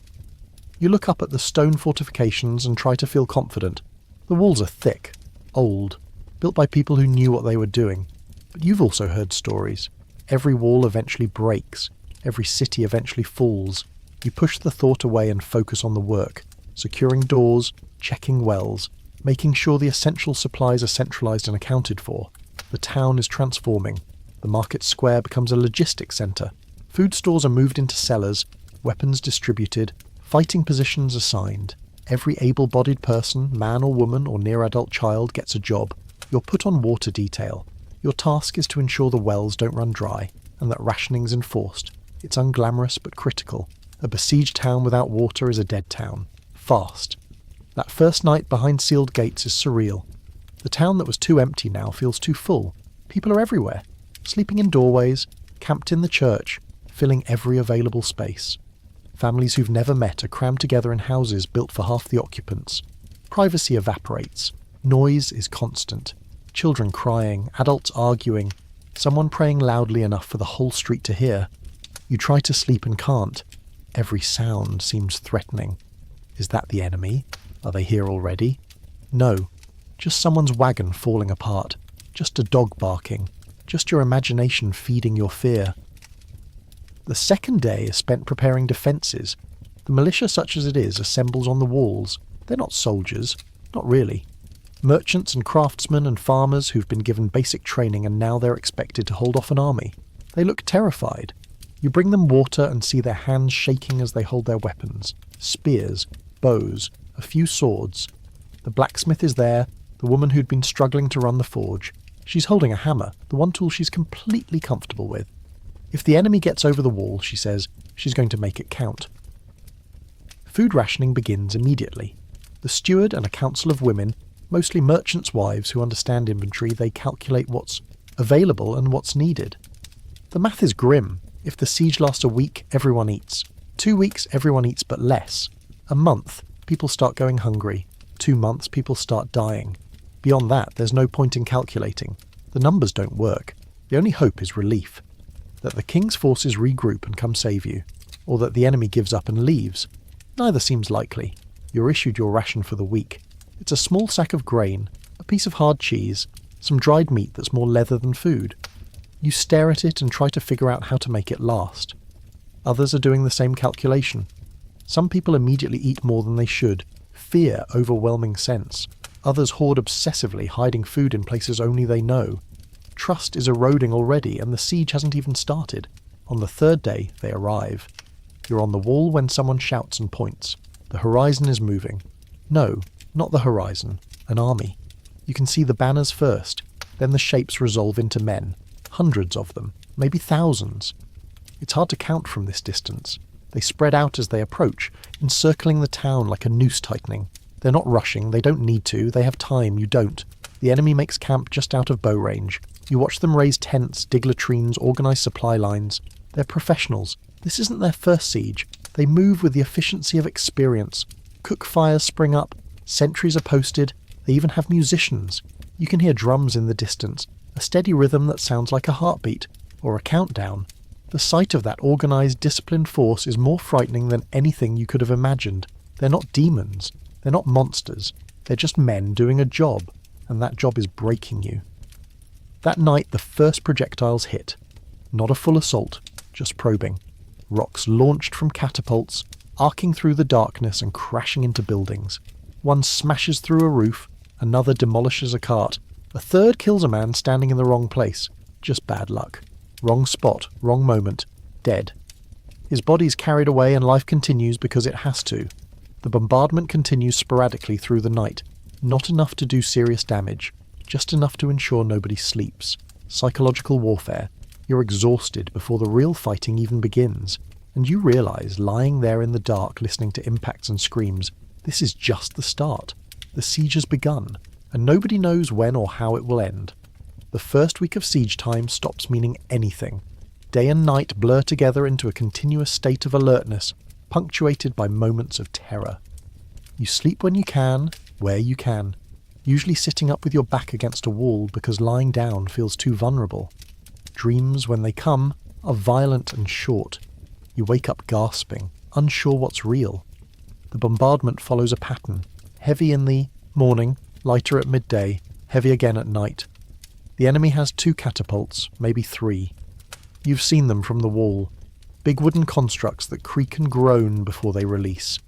You look up at the stone fortifications and try to feel confident. The walls are thick, old, built by people who knew what they were doing. But you've also heard stories. Every wall eventually breaks. Every city eventually falls. You push the thought away and focus on the work, securing doors, checking wells, making sure the essential supplies are centralised and accounted for. The town is transforming. The market square becomes a logistics centre. Food stores are moved into cellars, weapons distributed, fighting positions assigned. Every able-bodied person, man or woman or near-adult child gets a job. You're put on water detail. Your task is to ensure the wells don't run dry, and that rationing's enforced. It's unglamorous but critical. A besieged town without water is a dead town. Fast. That first night behind sealed gates is surreal. The town that was too empty now feels too full. People are everywhere, sleeping in doorways, camped in the church, filling every available space. Families who've never met are crammed together in houses built for half the occupants. Privacy evaporates. Noise is constant. Children crying, adults arguing, someone praying loudly enough for the whole street to hear. You try to sleep and can't. Every sound seems threatening. Is that the enemy? Are they here already? No. Just someone's wagon falling apart. Just a dog barking. Just your imagination feeding your fear. The second day is spent preparing defences. The militia, such as it is, assembles on the walls. They're not soldiers. Not really. Merchants and craftsmen and farmers who've been given basic training and now they're expected to hold off an army. They look terrified. You bring them water and see their hands shaking as they hold their weapons. Spears, bows, a few swords. The blacksmith is there, the woman who'd been struggling to run the forge. She's holding a hammer, the one tool she's completely comfortable with. If the enemy gets over the wall, she says, she's going to make it count. Food rationing begins immediately. The steward and a council of women, mostly merchants' wives who understand inventory, they calculate what's available and what's needed. The math is grim. If the siege lasts a week, everyone eats. 2 weeks, everyone eats but less. A month, people start going hungry. 2 months, people start dying. Beyond that, there's no point in calculating. The numbers don't work. The only hope is relief. That the king's forces regroup and come save you, or that the enemy gives up and leaves. Neither seems likely. You're issued your ration for the week. It's a small sack of grain, a piece of hard cheese, some dried meat that's more leather than food. You stare at it and try to figure out how to make it last. Others are doing the same calculation. Some people immediately eat more than they should, fear overwhelming sense. Others hoard obsessively, hiding food in places only they know. Trust is eroding already, and the siege hasn't even started. On the third day, they arrive. You're on the wall when someone shouts and points. The horizon is moving. No, not the horizon. An army. You can see the banners first, then the shapes resolve into men. Hundreds of them, maybe thousands. It's hard to count from this distance. They spread out as they approach, encircling the town like a noose tightening. They're not rushing, they don't need to, they have time, you don't. The enemy makes camp just out of bow range. You watch them raise tents, dig latrines, organise supply lines. They're professionals. This isn't their first siege. They move with the efficiency of experience. Cook fires spring up, sentries are posted, they even have musicians. You can hear drums in the distance, a steady rhythm that sounds like a heartbeat, or a countdown. The sight of that organised, disciplined force is more frightening than anything you could have imagined. They're not demons. They're not monsters. They're just men doing a job, and that job is breaking you. That night the first projectiles hit. Not a full assault, just probing. Rocks launched from catapults, arcing through the darkness and crashing into buildings. One smashes through a roof, another demolishes a cart, a third kills a man standing in the wrong place. Just bad luck. Wrong spot, wrong moment, dead. His body's carried away and life continues because it has to. The bombardment continues sporadically through the night. Not enough to do serious damage, just enough to ensure nobody sleeps. Psychological warfare. You're exhausted before the real fighting even begins. And you realise, lying there in the dark listening to impacts and screams, this is just the start. The siege has begun, and nobody knows when or how it will end. The first week of siege time stops meaning anything. Day and night blur together into a continuous state of alertness, punctuated by moments of terror. You sleep when you can, where you can, usually sitting up with your back against a wall because lying down feels too vulnerable. Dreams, when they come, are violent and short. You wake up gasping, unsure what's real. The bombardment follows a pattern, heavy in the morning, lighter at midday, heavy again at night. The enemy has 2 catapults, maybe 3. You've seen them from the wall. Big wooden constructs that creak and groan before they release.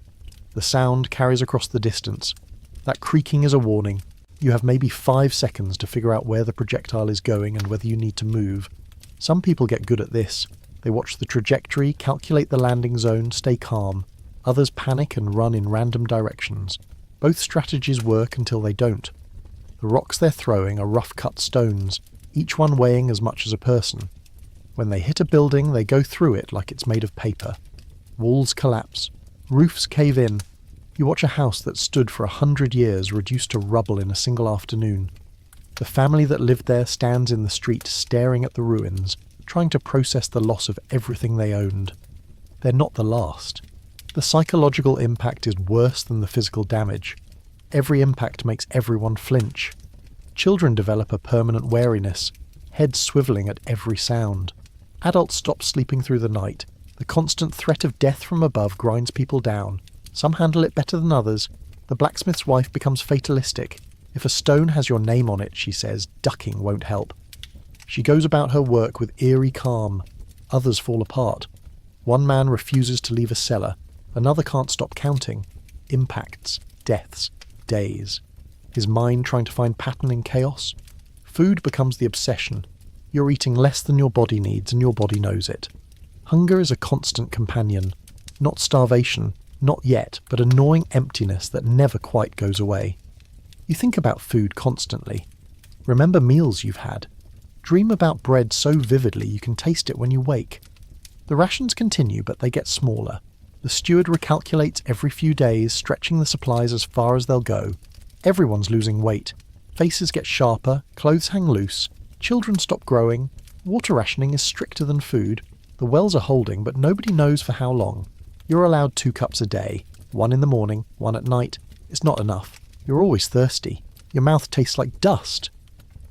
The sound carries across the distance. That creaking is a warning. You have maybe 5 seconds to figure out where the projectile is going and whether you need to move. Some people get good at this. They watch the trajectory, calculate the landing zone, stay calm. Others panic and run in random directions. Both strategies work until they don't. The rocks they're throwing are rough-cut stones, each one weighing as much as a person. When they hit a building, they go through it like it's made of paper. Walls collapse. Roofs cave in. You watch a house that stood for 100 years reduced to rubble in a single afternoon. The family that lived there stands in the street staring at the ruins, trying to process the loss of everything they owned. They're not the last. The psychological impact is worse than the physical damage. Every impact makes everyone flinch. Children develop a permanent wariness, heads swivelling at every sound. Adults stop sleeping through the night. The constant threat of death from above grinds people down. Some handle it better than others. The blacksmith's wife becomes fatalistic. If a stone has your name on it, she says, ducking won't help. She goes about her work with eerie calm. Others fall apart. One man refuses to leave a cellar. Another can't stop counting. Impacts, deaths, days. His mind trying to find pattern in chaos. Food becomes the obsession. You're eating less than your body needs, and your body knows it. Hunger is a constant companion. Not starvation, not yet, but a gnawing emptiness that never quite goes away. You think about food constantly. Remember meals you've had. Dream about bread so vividly you can taste it when you wake. The rations continue, but they get smaller. The steward recalculates every few days, stretching the supplies as far as they'll go. Everyone's losing weight. Faces get sharper, clothes hang loose, children stop growing, water rationing is stricter than food. The wells are holding, but nobody knows for how long. You're allowed 2 cups a day, 1 in the morning, 1 at night. It's not enough. You're always thirsty. Your mouth tastes like dust.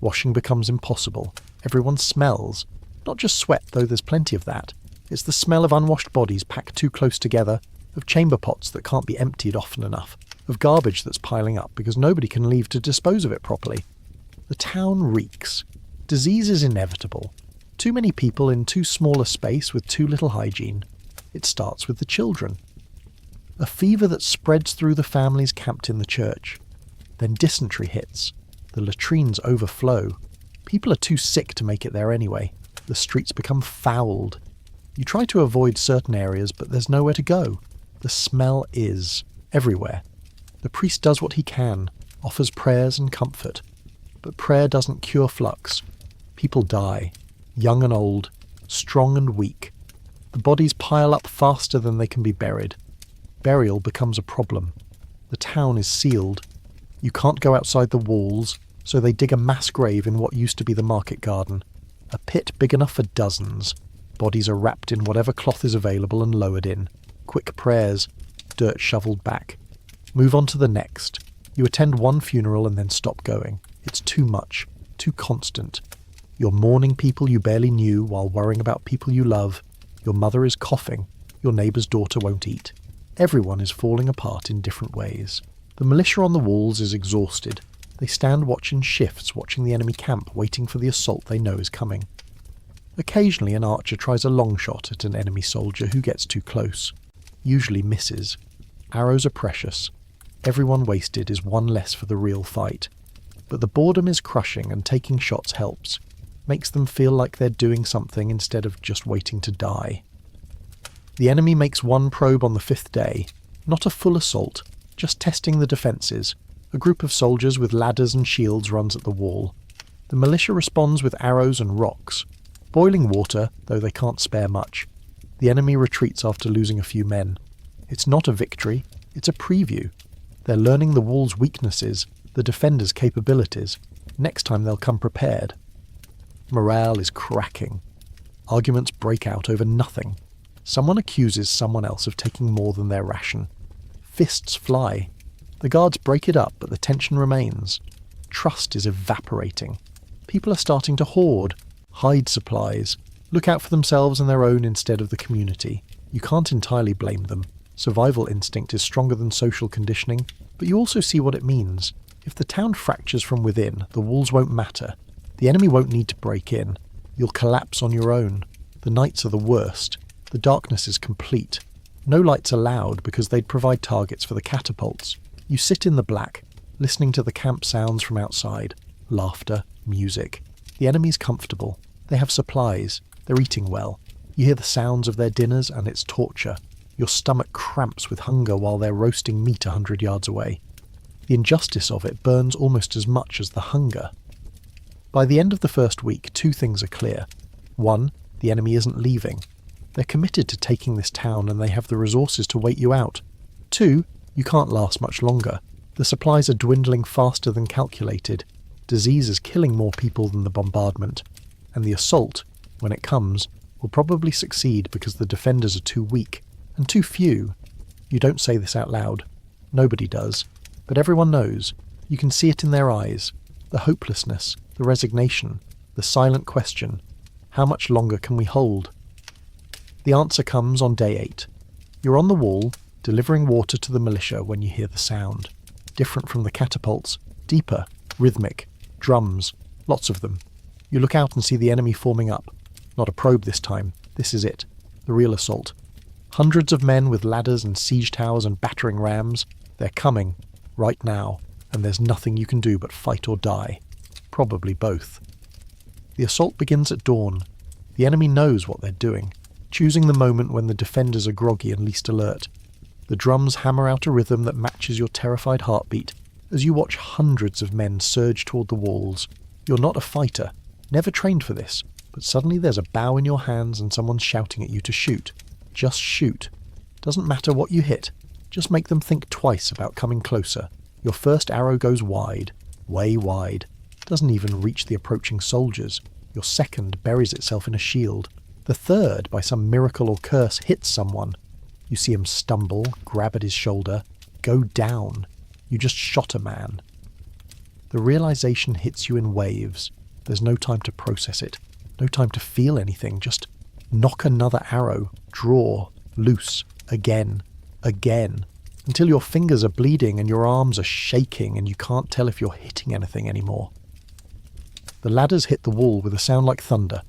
Washing becomes impossible. Everyone smells. Not just sweat, though there's plenty of that. It's the smell of unwashed bodies packed too close together, of chamber pots that can't be emptied often enough, of garbage that's piling up because nobody can leave to dispose of it properly. The town reeks. Disease is inevitable. Too many people in too small a space with too little hygiene. It starts with the children. A fever that spreads through the families camped in the church. Then dysentery hits. The latrines overflow. People are too sick to make it there anyway. The streets become fouled. You try to avoid certain areas, but there's nowhere to go. The smell is everywhere. The priest does what he can, offers prayers and comfort. But prayer doesn't cure flux. People die, young and old, strong and weak. The bodies pile up faster than they can be buried. Burial becomes a problem. The town is sealed. You can't go outside the walls, so they dig a mass grave in what used to be the market garden. A pit big enough for dozens. Bodies are wrapped in whatever cloth is available and lowered in. Quick prayers, dirt shoveled back. Move on to the next. You attend one funeral and then stop going. It's too much, too constant. You're mourning people you barely knew while worrying about people you love. Your mother is coughing. Your neighbour's daughter won't eat. Everyone is falling apart in different ways. The militia on the walls is exhausted. They stand watch in shifts, watching the enemy camp, waiting for the assault they know is coming. Occasionally an archer tries a long shot at an enemy soldier who gets too close. Usually misses. Arrows are precious. Everyone wasted is one less for the real fight. But the boredom is crushing, and taking shots helps. Makes them feel like they're doing something instead of just waiting to die. The enemy makes one probe on the 5th day. Not a full assault, just testing the defences. A group of soldiers with ladders and shields runs at the wall. The militia responds with arrows and rocks. Boiling water, though they can't spare much. The enemy retreats after losing a few men. It's not a victory, it's a preview. They're learning the wall's weaknesses, the defenders' capabilities. Next time they'll come prepared. Morale is cracking. Arguments break out over nothing. Someone accuses someone else of taking more than their ration. Fists fly. The guards break it up, but the tension remains. Trust is evaporating. People are starting to hoard, hide supplies, look out for themselves and their own instead of the community. You can't entirely blame them. Survival instinct is stronger than social conditioning, but you also see what it means. If the town fractures from within, the walls won't matter. The enemy won't need to break in. You'll collapse on your own. The nights are the worst. The darkness is complete. No lights allowed because they'd provide targets for the catapults. You sit in the black, listening to the camp sounds from outside. Laughter, music. The enemy's comfortable. They have supplies. They're eating well. You hear the sounds of their dinners and it's torture. Your stomach cramps with hunger while they're roasting meat 100 yards away. The injustice of it burns almost as much as the hunger. By the end of the first week, 2 things are clear. 1, the enemy isn't leaving. They're committed to taking this town and they have the resources to wait you out. 2, you can't last much longer. The supplies are dwindling faster than calculated. Disease is killing more people than the bombardment. And the assault, when it comes, will probably succeed because the defenders are too weak. And too few. You don't say this out loud. Nobody does. But everyone knows. You can see it in their eyes. The hopelessness, the resignation, the silent question. How much longer can we hold? The answer comes on day 8. You're on the wall, delivering water to the militia when you hear the sound. Different from the catapults. Deeper, rhythmic, drums, lots of them. You look out and see the enemy forming up. Not a probe this time. This is it. The real assault. Hundreds of men with ladders and siege towers and battering rams. They're coming, right now, and there's nothing you can do but fight or die. Probably both. The assault begins at dawn. The enemy knows what they're doing, choosing the moment when the defenders are groggy and least alert. The drums hammer out a rhythm that matches your terrified heartbeat as you watch hundreds of men surge toward the walls. You're not a fighter, never trained for this, but suddenly there's a bow in your hands and someone's shouting at you to shoot. Just shoot. Doesn't matter what you hit. Just make them think twice about coming closer. Your first arrow goes wide, way wide. Doesn't even reach the approaching soldiers. Your second buries itself in a shield. The third, by some miracle or curse, hits someone. You see him stumble, grab at his shoulder, go down. You just shot a man. The realization hits you in waves. There's no time to process it, no time to feel anything, just knock another arrow, draw, loose, again, until your fingers are bleeding and your arms are shaking and you can't tell if you're hitting anything anymore. The ladders hit the wall with a sound like thunder.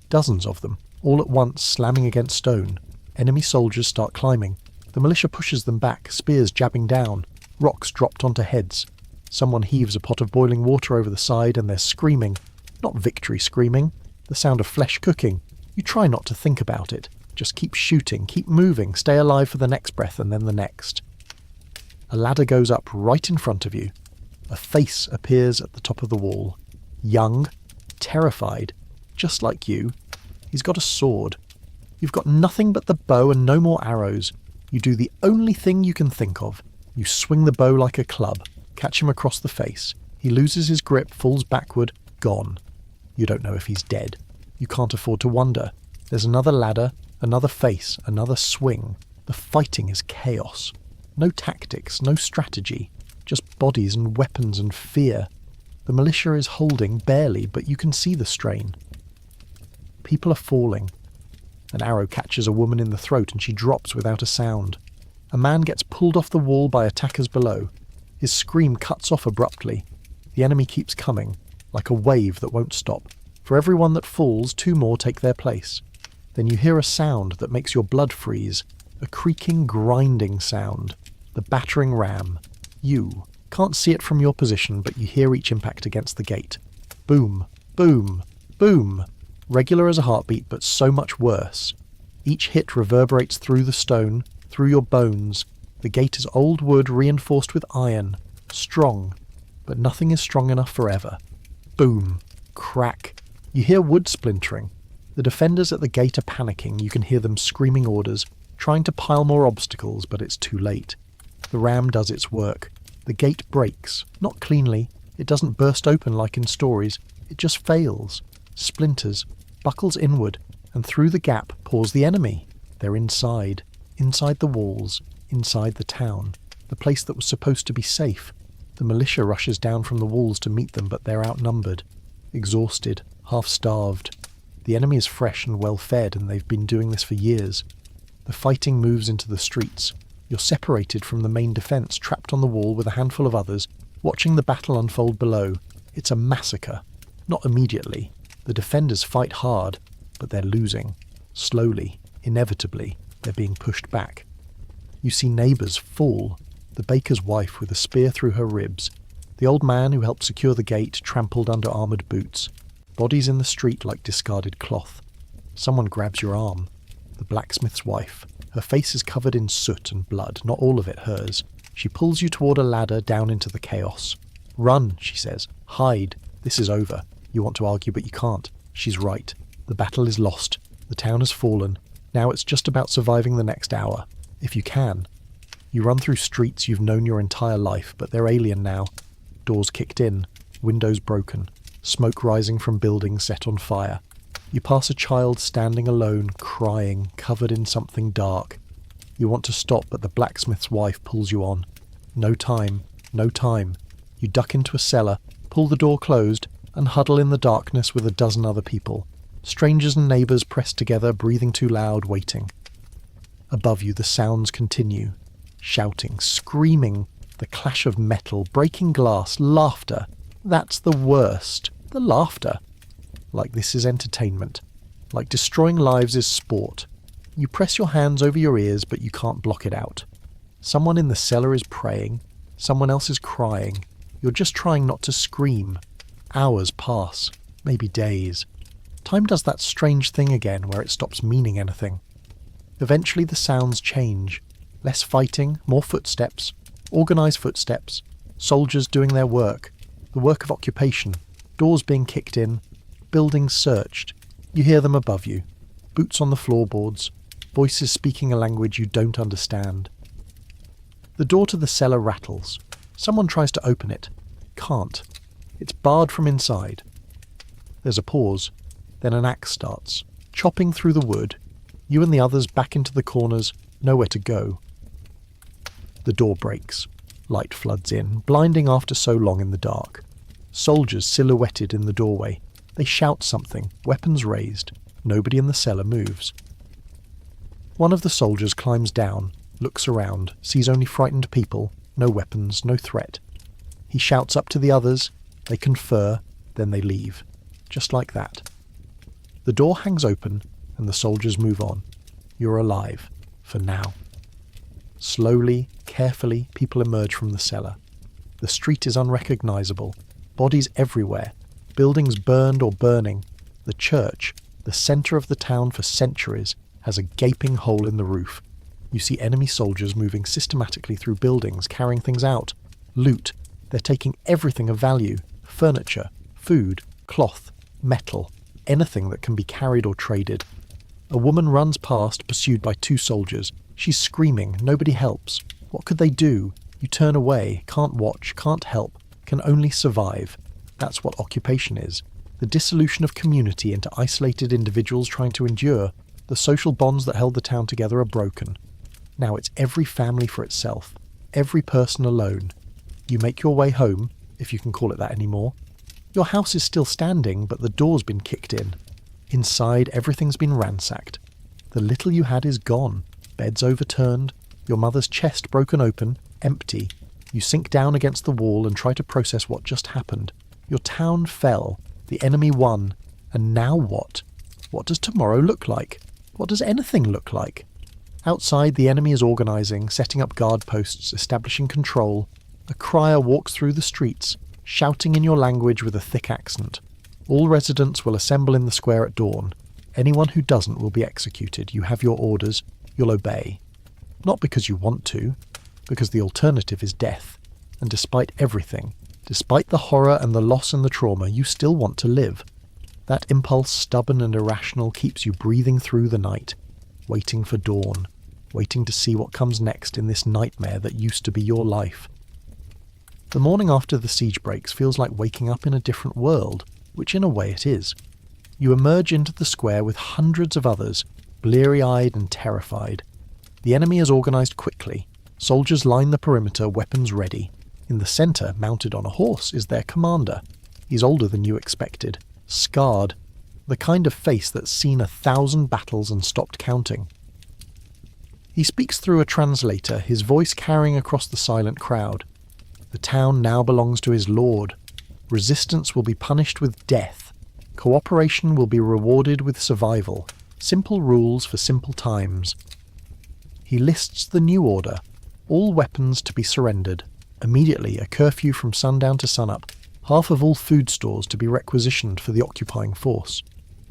Dozens of them, all at once slamming against stone. Enemy soldiers start climbing. The militia pushes them back, spears jabbing down, rocks dropped onto heads. Someone heaves a pot of boiling water over the side and they're screaming. Not victory screaming, the sound of flesh cooking. You try not to think about it. Just keep shooting, keep moving, stay alive for the next breath and then the next. A ladder goes up right in front of you. A face appears at the top of the wall. Young, terrified, just like you. He's got a sword. You've got nothing but the bow and no more arrows. You do the only thing you can think of. You swing the bow like a club, catch him across the face. He loses his grip, falls backward, gone. You don't know if he's dead. You can't afford to wonder. There's another ladder, another face, another swing. The fighting is chaos. No tactics, no strategy. Just bodies and weapons and fear. The militia is holding, barely, but you can see the strain. People are falling. An arrow catches a woman in the throat and she drops without a sound. A man gets pulled off the wall by attackers below. His scream cuts off abruptly. The enemy keeps coming, like a wave that won't stop. For every one that falls, 2 more take their place. Then you hear a sound that makes your blood freeze. A creaking, grinding sound. The battering ram. You can't see it from your position, but you hear each impact against the gate. Boom, boom, boom. Regular as a heartbeat, but so much worse. Each hit reverberates through the stone, through your bones. The gate is old wood reinforced with iron. Strong, but nothing is strong enough forever. Boom, crack. You hear wood splintering. The defenders at the gate are panicking. You can hear them screaming orders, trying to pile more obstacles, but it's too late. The ram does its work. The gate breaks, not cleanly. It doesn't burst open like in stories. It just fails, splinters, buckles inward, and through the gap pours the enemy. They're inside the walls, inside the town, the place that was supposed to be safe. The militia rushes down from the walls to meet them, but they're outnumbered, exhausted, half-starved. The enemy is fresh and well-fed, and they've been doing this for years. The fighting moves into the streets. You're separated from the main defence, trapped on the wall with a handful of others, watching the battle unfold below. It's a massacre. Not immediately. The defenders fight hard, but they're losing. Slowly, inevitably, they're being pushed back. You see neighbours fall. The baker's wife with a spear through her ribs. The old man who helped secure the gate trampled under armoured boots. Bodies in the street like discarded cloth. Someone grabs your arm. The blacksmith's wife. Her face is covered in soot and blood, not all of it hers. She pulls you toward a ladder down into the chaos. Run, she says. Hide. This is over. You want to argue, but you can't. She's right. The battle is lost. The town has fallen. Now it's just about surviving the next hour. If you can. You run through streets you've known your entire life, but they're alien now. Doors kicked in. Windows broken. Smoke rising from buildings set on fire. You pass a child standing alone, crying, covered in something dark. You want to stop, but the blacksmith's wife pulls you on. No time. No time. You duck into a cellar, pull the door closed, and huddle in the darkness with a dozen other people. Strangers and neighbours pressed together, breathing too loud, waiting. Above you the sounds continue. Shouting, screaming, the clash of metal, breaking glass, laughter. That's the worst. The laughter. Like this is entertainment. Like destroying lives is sport. You press your hands over your ears, but you can't block it out. Someone in the cellar is praying. Someone else is crying. You're just trying not to scream. Hours pass. Maybe days. Time does that strange thing again where it stops meaning anything. Eventually the sounds change. Less fighting, more footsteps. Organised footsteps. Soldiers doing their work. The work of occupation. Doors being kicked in. Buildings searched. You hear them above you. Boots on the floorboards. Voices speaking a language you don't understand. The door to the cellar rattles. Someone tries to open it. Can't. It's barred from inside. There's a pause. Then an axe starts. Chopping through the wood. You and the others back into the corners. Nowhere to go. The door breaks. Light floods in, blinding after so long in the dark. Soldiers silhouetted in the doorway. They shout something, weapons raised. Nobody in the cellar moves. One of the soldiers climbs down, looks around, sees only frightened people, no weapons, no threat. He shouts up to the others, they confer, then they leave. Just like that. The door hangs open, and the soldiers move on. You're alive. For now. Slowly, carefully, people emerge from the cellar. The street is unrecognisable. Bodies everywhere. Buildings burned or burning. The church, the centre of the town for centuries, has a gaping hole in the roof. You see enemy soldiers moving systematically through buildings, carrying things out. Loot. They're taking everything of value. Furniture, food, cloth, metal, anything that can be carried or traded. A woman runs past, pursued by 2 soldiers. She's screaming, nobody helps. What could they do? You turn away, can't watch, can't help, can only survive. That's what occupation is. The dissolution of community into isolated individuals trying to endure. The social bonds that held the town together are broken. Now it's every family for itself, every person alone. You make your way home, if you can call it that anymore. Your house is still standing, but the door's been kicked in. Inside, everything's been ransacked. The little you had is gone. Beds overturned, your mother's chest broken open, empty. You sink down against the wall and try to process what just happened. Your town fell, the enemy won, and now what? What does tomorrow look like? What does anything look like? Outside, the enemy is organising, setting up guard posts, establishing control. A crier walks through the streets, shouting in your language with a thick accent. All residents will assemble in the square at dawn. Anyone who doesn't will be executed. You have your orders. You'll obey. Not because you want to, because the alternative is death. And despite everything, despite the horror and the loss and the trauma, you still want to live. That impulse, stubborn and irrational, keeps you breathing through the night, waiting for dawn, waiting to see what comes next in this nightmare that used to be your life. The morning after the siege breaks feels like waking up in a different world, which in a way it is. You emerge into the square with hundreds of others, bleary-eyed and terrified. The enemy is organised quickly. Soldiers line the perimeter, weapons ready. In the centre, mounted on a horse, is their commander. He's older than you expected, scarred, the kind of face that's seen 1,000 battles and stopped counting. He speaks through a translator, his voice carrying across the silent crowd. The town now belongs to his lord. Resistance will be punished with death. Cooperation will be rewarded with survival. Simple rules for simple times. He lists the new order. All weapons to be surrendered. Immediately a curfew from sundown to sunup. Half of all food stores to be requisitioned for the occupying force.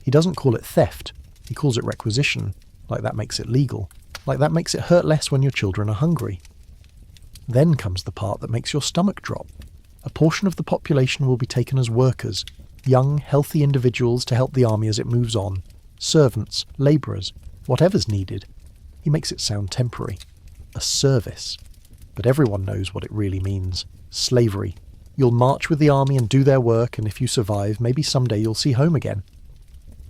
He doesn't call it theft. He calls it requisition. Like that makes it legal. Like that makes it hurt less when your children are hungry. Then comes the part that makes your stomach drop. A portion of the population will be taken as workers, young, healthy individuals to help the army as it moves on, servants, labourers, whatever's needed. He makes it sound temporary. A service. But everyone knows what it really means. Slavery. You'll march with the army and do their work, and if you survive, maybe someday you'll see home again.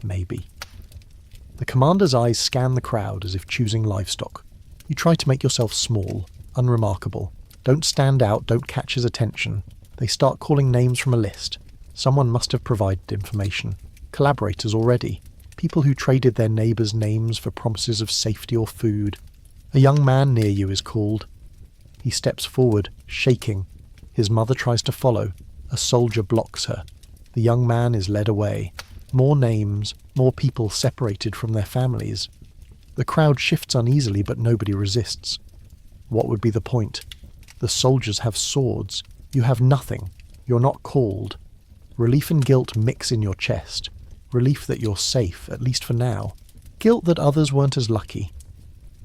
Maybe. The commander's eyes scan the crowd as if choosing livestock. You try to make yourself small, unremarkable. Don't stand out, don't catch his attention. They start calling names from a list. Someone must have provided information. Collaborators already. People who traded their neighbours' names for promises of safety or food. A young man near you is called. He steps forward, shaking. His mother tries to follow. A soldier blocks her. The young man is led away. More names, more people separated from their families. The crowd shifts uneasily, but nobody resists. What would be the point? The soldiers have swords. You have nothing. You're not called. Relief and guilt mix in your chest. Relief that you're safe, at least for now. Guilt that others weren't as lucky.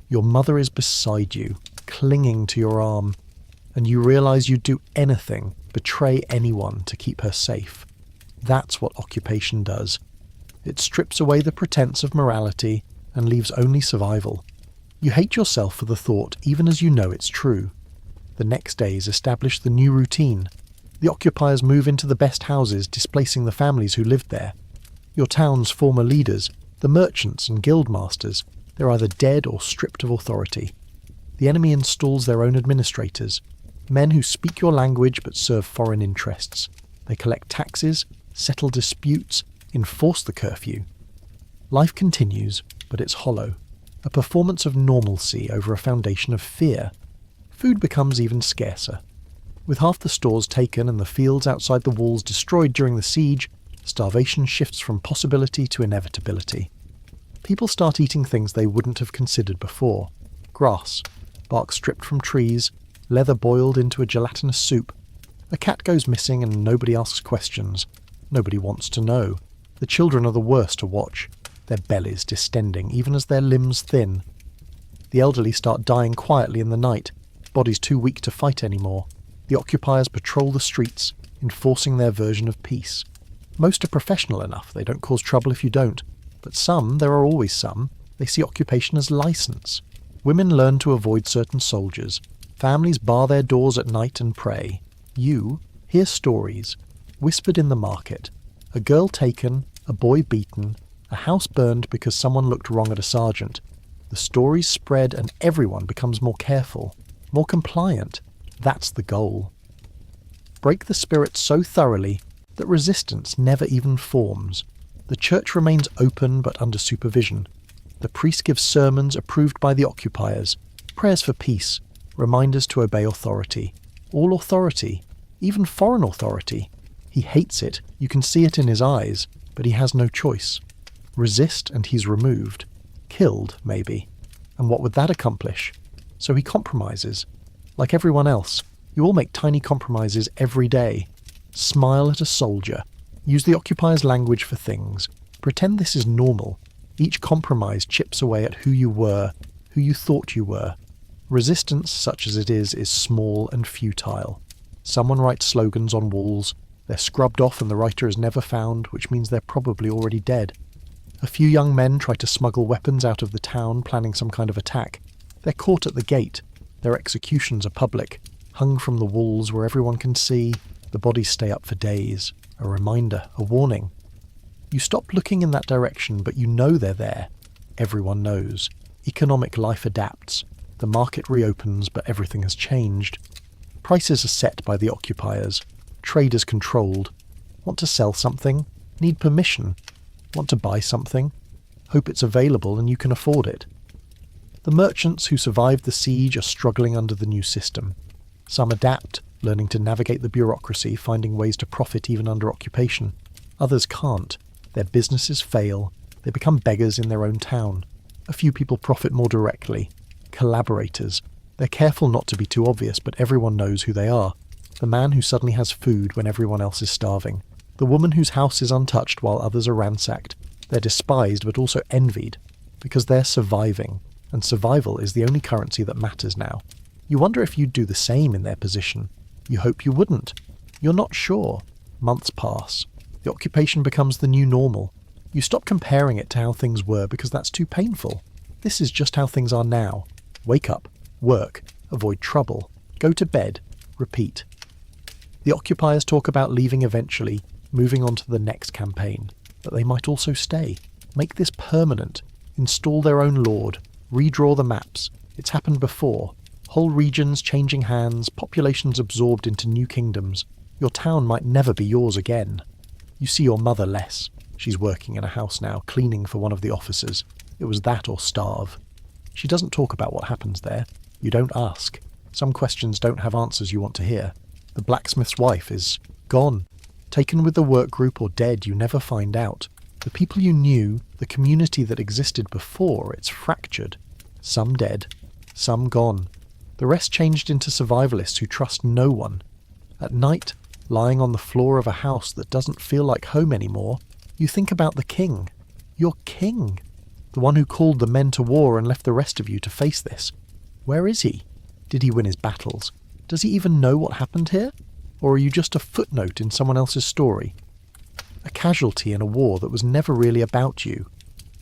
Your mother is beside you, clinging to your arm, and you realise you'd do anything, betray anyone to keep her safe. That's what occupation does. It strips away the pretense of morality and leaves only survival. You hate yourself for the thought, even as you know it's true. The next days establish the new routine. The occupiers move into the best houses, displacing the families who lived there. Your town's former leaders, the merchants and guild masters, they're either dead or stripped of authority. The enemy installs their own administrators, men who speak your language but serve foreign interests. They collect taxes, settle disputes, enforce the curfew. Life continues, but it's hollow, a performance of normalcy over a foundation of fear. Food becomes even scarcer. With half the stores taken and the fields outside the walls destroyed during the siege, starvation shifts from possibility to inevitability. People start eating things they wouldn't have considered before. Grass, bark stripped from trees, leather boiled into a gelatinous soup. A cat goes missing and nobody asks questions. Nobody wants to know. The children are the worst to watch, their bellies distending even as their limbs thin. The elderly start dying quietly in the night, bodies too weak to fight anymore. The occupiers patrol the streets, enforcing their version of peace. Most are professional enough, they don't cause trouble if you don't. But some, there are always some, they see occupation as license. Women learn to avoid certain soldiers. Families bar their doors at night and pray. You hear stories, whispered in the market. A girl taken, a boy beaten, a house burned because someone looked wrong at a sergeant. The stories spread and everyone becomes more careful, more compliant. That's the goal. Break the spirit so thoroughly that resistance never even forms. The church remains open but under supervision. The priest gives sermons approved by the occupiers, prayers for peace, reminders to obey authority. All authority, even foreign authority. He hates it, you can see it in his eyes, but he has no choice. Resist and he's removed. Killed, maybe. And what would that accomplish? So he compromises. Like everyone else, you all make tiny compromises every day. Smile at a soldier. Use the occupier's language for things. Pretend this is normal. Each compromise chips away at who you were, who you thought you were. Resistance, such as it is small and futile. Someone writes slogans on walls. They're scrubbed off and the writer is never found, which means they're probably already dead. A few young men try to smuggle weapons out of the town, planning some kind of attack. They're caught at the gate. Their executions are public, hung from the walls where everyone can see. The bodies stay up for days. A reminder, a warning. You stop looking in that direction, but you know they're there. Everyone knows. Economic life adapts. The market reopens, but everything has changed. Prices are set by the occupiers. Trade is controlled. Want to sell something? Need permission. Want to buy something? Hope it's available and you can afford it. The merchants who survived the siege are struggling under the new system. Some adapt, learning to navigate the bureaucracy, finding ways to profit even under occupation. Others can't. Their businesses fail. They become beggars in their own town. A few people profit more directly. Collaborators. They're careful not to be too obvious, but everyone knows who they are. The man who suddenly has food when everyone else is starving. The woman whose house is untouched while others are ransacked. They're despised but also envied, because they're surviving, and survival is the only currency that matters now. You wonder if you'd do the same in their position. You hope you wouldn't. You're not sure. Months pass. The occupation becomes the new normal. You stop comparing it to how things were because that's too painful. This is just how things are now. Wake up, work, avoid trouble, go to bed, repeat. The occupiers talk about leaving eventually, moving on to the next campaign, but they might also stay, make this permanent, install their own lord, redraw the maps. It's happened before. Whole regions changing hands, populations absorbed into new kingdoms. Your town might never be yours again. You see your mother less. She's working in a house now, cleaning for one of the officers. It was that or starve. She doesn't talk about what happens there. You don't ask. Some questions don't have answers you want to hear. The blacksmith's wife is gone. Taken with the work group or dead, you never find out. The people you knew, the community that existed before, it's fractured. Some dead, some gone. The rest changed into survivalists who trust no one. At night, lying on the floor of a house that doesn't feel like home anymore, you think about the king. Your king. The one who called the men to war and left the rest of you to face this. Where is he? Did he win his battles? Does he even know what happened here? Or are you just a footnote in someone else's story? A casualty in a war that was never really about you.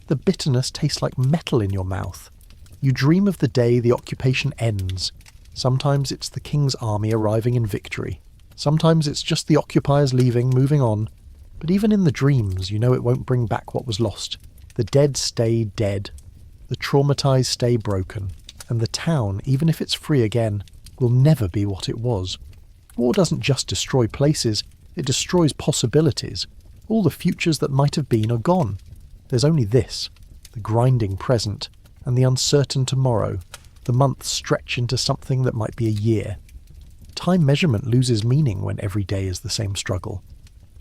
The bitterness tastes like metal in your mouth. You dream of the day the occupation ends. Sometimes it's the king's army arriving in victory. Sometimes it's just the occupiers leaving, moving on. But even in the dreams, you know it won't bring back what was lost. The dead stay dead. The traumatized stay broken. And the town, even if it's free again, will never be what it was. War doesn't just destroy places, It destroys possibilities. All the futures that might have been are gone. There's only this, the grinding present, and the uncertain tomorrow. The months stretch into something that might be a year. Time measurement loses meaning when every day is the same struggle.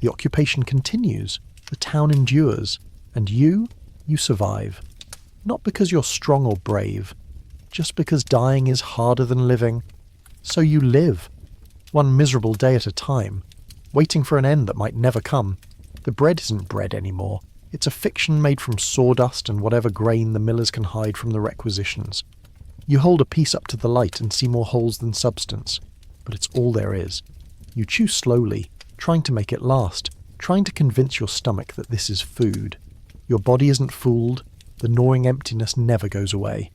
The occupation continues, the town endures, and you survive. Not because you're strong or brave, just because dying is harder than living. So you live, one miserable day at a time, waiting for an end that might never come. The bread isn't bread anymore. It's a fiction made from sawdust and whatever grain the millers can hide from the requisitions. You hold a piece up to the light and see more holes than substance, but it's all there is. You chew slowly, trying to make it last, trying to convince your stomach that this is food. Your body isn't fooled. The gnawing emptiness never goes away.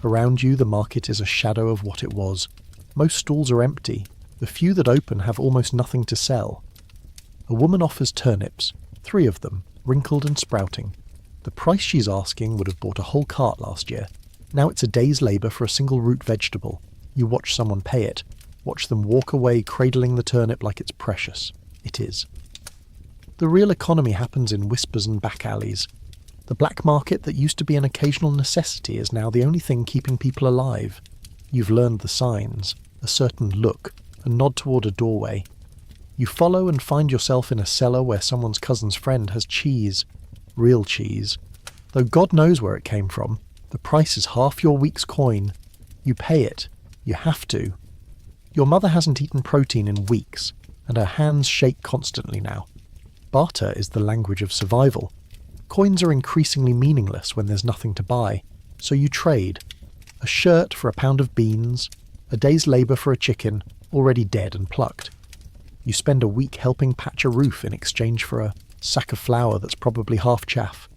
Around you, the market is a shadow of what it was. Most stalls are empty. The few that open have almost nothing to sell. A woman offers turnips, 3 of them, wrinkled and sprouting. The price she's asking would have bought a whole cart last year. Now it's a day's labour for a single root vegetable. You watch someone pay it. Watch them walk away cradling the turnip like it's precious. It is. The real economy happens in whispers and back alleys. The black market that used to be an occasional necessity is now the only thing keeping people alive. You've learned the signs, a certain look, a nod toward a doorway. You follow and find yourself in a cellar where someone's cousin's friend has cheese. Real cheese. Though God knows where it came from, the price is half your week's coin. You pay it. You have to. Your mother hasn't eaten protein in weeks, and her hands shake constantly now. Barter is the language of survival. Coins are increasingly meaningless when there's nothing to buy, so you trade. A shirt for a pound of beans, a day's labour for a chicken, already dead and plucked. You spend a week helping patch a roof in exchange for a sack of flour that's probably half chaff.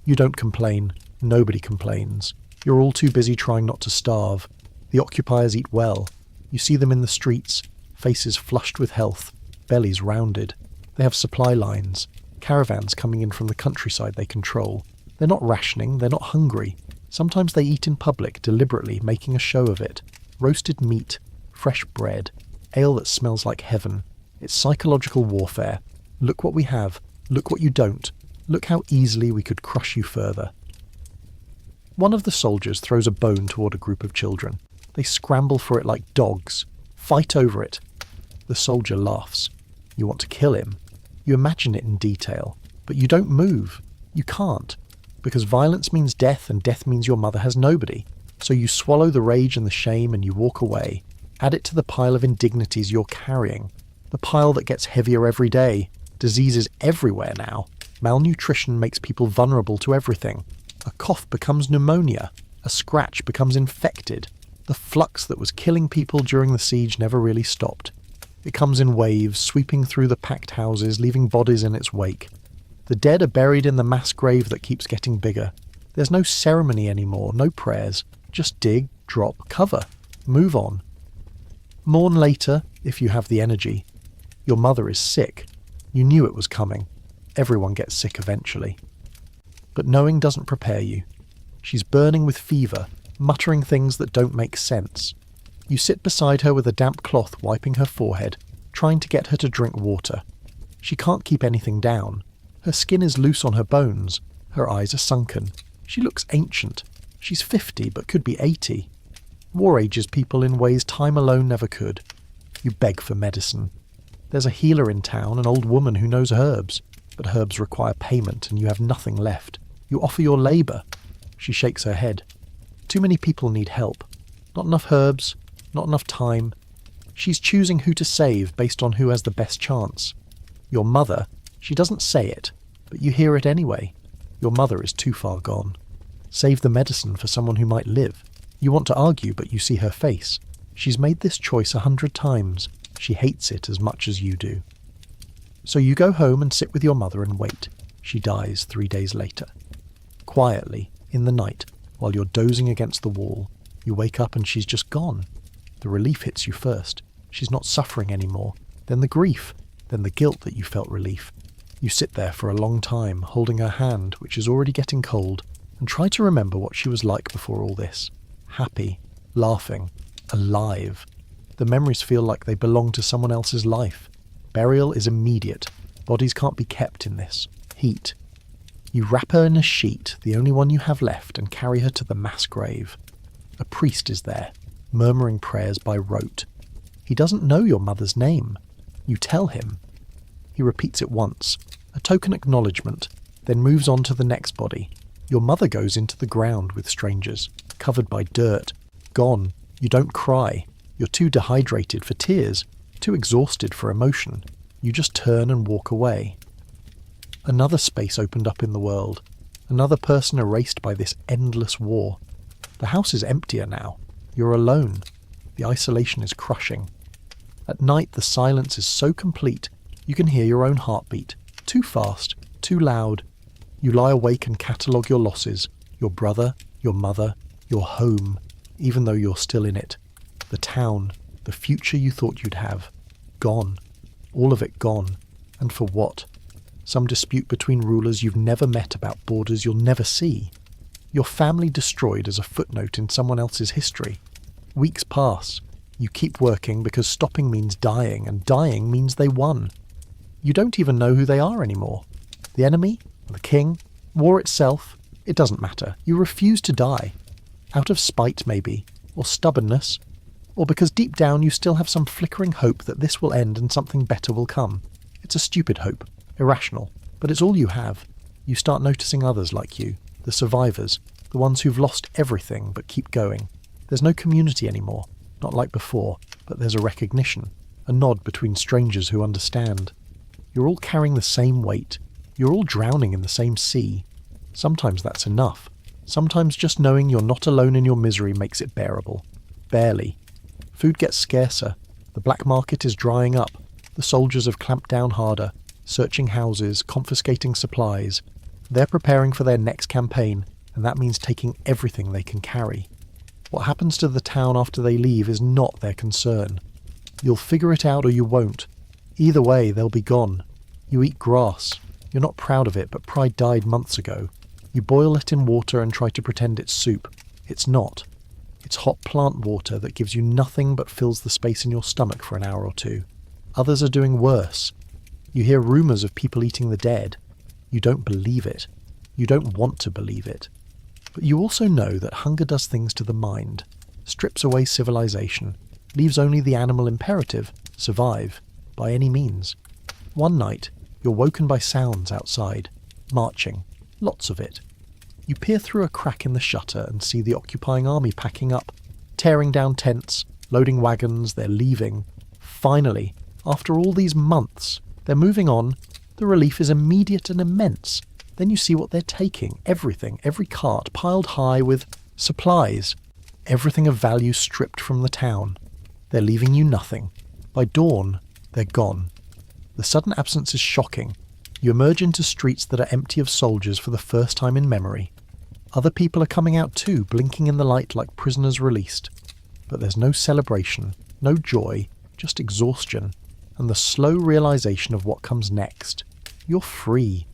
You don't complain. Nobody complains. You're all too busy trying not to starve. The occupiers eat well. You see them in the streets, faces flushed with health, bellies rounded. They have supply lines, caravans coming in from the countryside they control. They're not rationing, they're not hungry. Sometimes they eat in public, deliberately, making a show of it. Roasted meat, fresh bread, ale that smells like heaven. It's psychological warfare. Look what we have. Look what you don't. Look how easily we could crush you further. One of the soldiers throws a bone toward a group of children. They scramble for it like dogs. Fight over it. The soldier laughs. You want to kill him. You imagine it in detail. But you don't move. You can't. Because violence means death, and death means your mother has nobody. So you swallow the rage and the shame and you walk away. Add it to the pile of indignities you're carrying. The pile that gets heavier every day. Diseases everywhere now. Malnutrition makes people vulnerable to everything. A cough becomes pneumonia. A scratch becomes infected. The flux that was killing people during the siege never really stopped. It comes in waves, sweeping through the packed houses, leaving bodies in its wake. The dead are buried in the mass grave that keeps getting bigger. There's no ceremony anymore, no prayers. Just dig, drop, cover. Move on. Mourn later, if you have the energy. Your mother is sick. You knew it was coming. Everyone gets sick eventually. But knowing doesn't prepare you. She's burning with fever, muttering things that don't make sense. You sit beside her with a damp cloth wiping her forehead, trying to get her to drink water. She can't keep anything down. Her skin is loose on her bones. Her eyes are sunken. She looks ancient. She's 50, but could be 80. War ages people in ways time alone never could. You beg for medicine. There's a healer in town, an old woman who knows herbs, but herbs require payment and you have nothing left. You offer your labour. She shakes her head. Too many people need help. Not enough herbs, not enough time. She's choosing who to save based on who has the best chance. Your mother, she doesn't say it, but you hear it anyway. Your mother is too far gone. Save the medicine for someone who might live. You want to argue, but you see her face. She's made this choice 100 times. She hates it as much as you do. So you go home and sit with your mother and wait. She dies 3 days later. Quietly, in the night, while you're dozing against the wall, you wake up and she's just gone. The relief hits you first. She's not suffering anymore. Then the grief. Then the guilt that you felt relief. You sit there for a long time, holding her hand, which is already getting cold, and try to remember what she was like before all this. Happy, laughing, alive. The memories feel like they belong to someone else's life. Burial is immediate. Bodies can't be kept in this heat. You wrap her in a sheet, the only one you have left, and carry her to the mass grave. A priest is there, murmuring prayers by rote. He doesn't know your mother's name. You tell him. He repeats it once, a token acknowledgement, then moves on to the next body. Your mother goes into the ground with strangers, covered by dirt. Gone. You don't cry. You're too dehydrated for tears, too exhausted for emotion. You just turn and walk away. Another space opened up in the world. Another person erased by this endless war. The house is emptier now. You're alone. The isolation is crushing. At night, the silence is so complete, you can hear your own heartbeat. Too fast, too loud. You lie awake and catalogue your losses. Your brother, your mother, your home, even though you're still in it. The town, the future you thought you'd have. Gone. All of it gone. And for what? Some dispute between rulers you've never met about borders you'll never see. Your family destroyed as a footnote in someone else's history. Weeks pass. You keep working because stopping means dying, and dying means they won. You don't even know who they are anymore. The enemy? The king? War itself? It doesn't matter. You refuse to die. Out of spite, maybe. Or stubbornness. Or because deep down you still have some flickering hope that this will end and something better will come. It's a stupid hope. Irrational. But it's all you have. You start noticing others like you. The survivors. The ones who've lost everything but keep going. There's no community anymore. Not like before. But there's a recognition. A nod between strangers who understand. You're all carrying the same weight. You're all drowning in the same sea. Sometimes that's enough. Sometimes just knowing you're not alone in your misery makes it bearable. Barely. Food gets scarcer. The black market is drying up. The soldiers have clamped down harder, searching houses, confiscating supplies. They're preparing for their next campaign, and that means taking everything they can carry. What happens to the town after they leave is not their concern. You'll figure it out or you won't. Either way, they'll be gone. You eat grass. You're not proud of it, but pride died months ago. You boil it in water and try to pretend it's soup. It's not. It's hot plant water that gives you nothing but fills the space in your stomach for an hour or two. Others are doing worse. You hear rumours of people eating the dead. You don't believe it. You don't want to believe it. But you also know that hunger does things to the mind, strips away civilization, leaves only the animal imperative, survive, by any means. One night, you're woken by sounds outside, marching, lots of it. You peer through a crack in the shutter and see the occupying army packing up, tearing down tents, loading wagons, they're leaving. Finally, after all these months, they're moving on. The relief is immediate and immense. Then you see what they're taking, everything, every cart piled high with supplies, everything of value stripped from the town. They're leaving you nothing. By dawn, they're gone. The sudden absence is shocking. You emerge into streets that are empty of soldiers for the first time in memory. Other people are coming out too, blinking in the light like prisoners released. But there's no celebration, no joy, just exhaustion, and the slow realization of what comes next. You're free,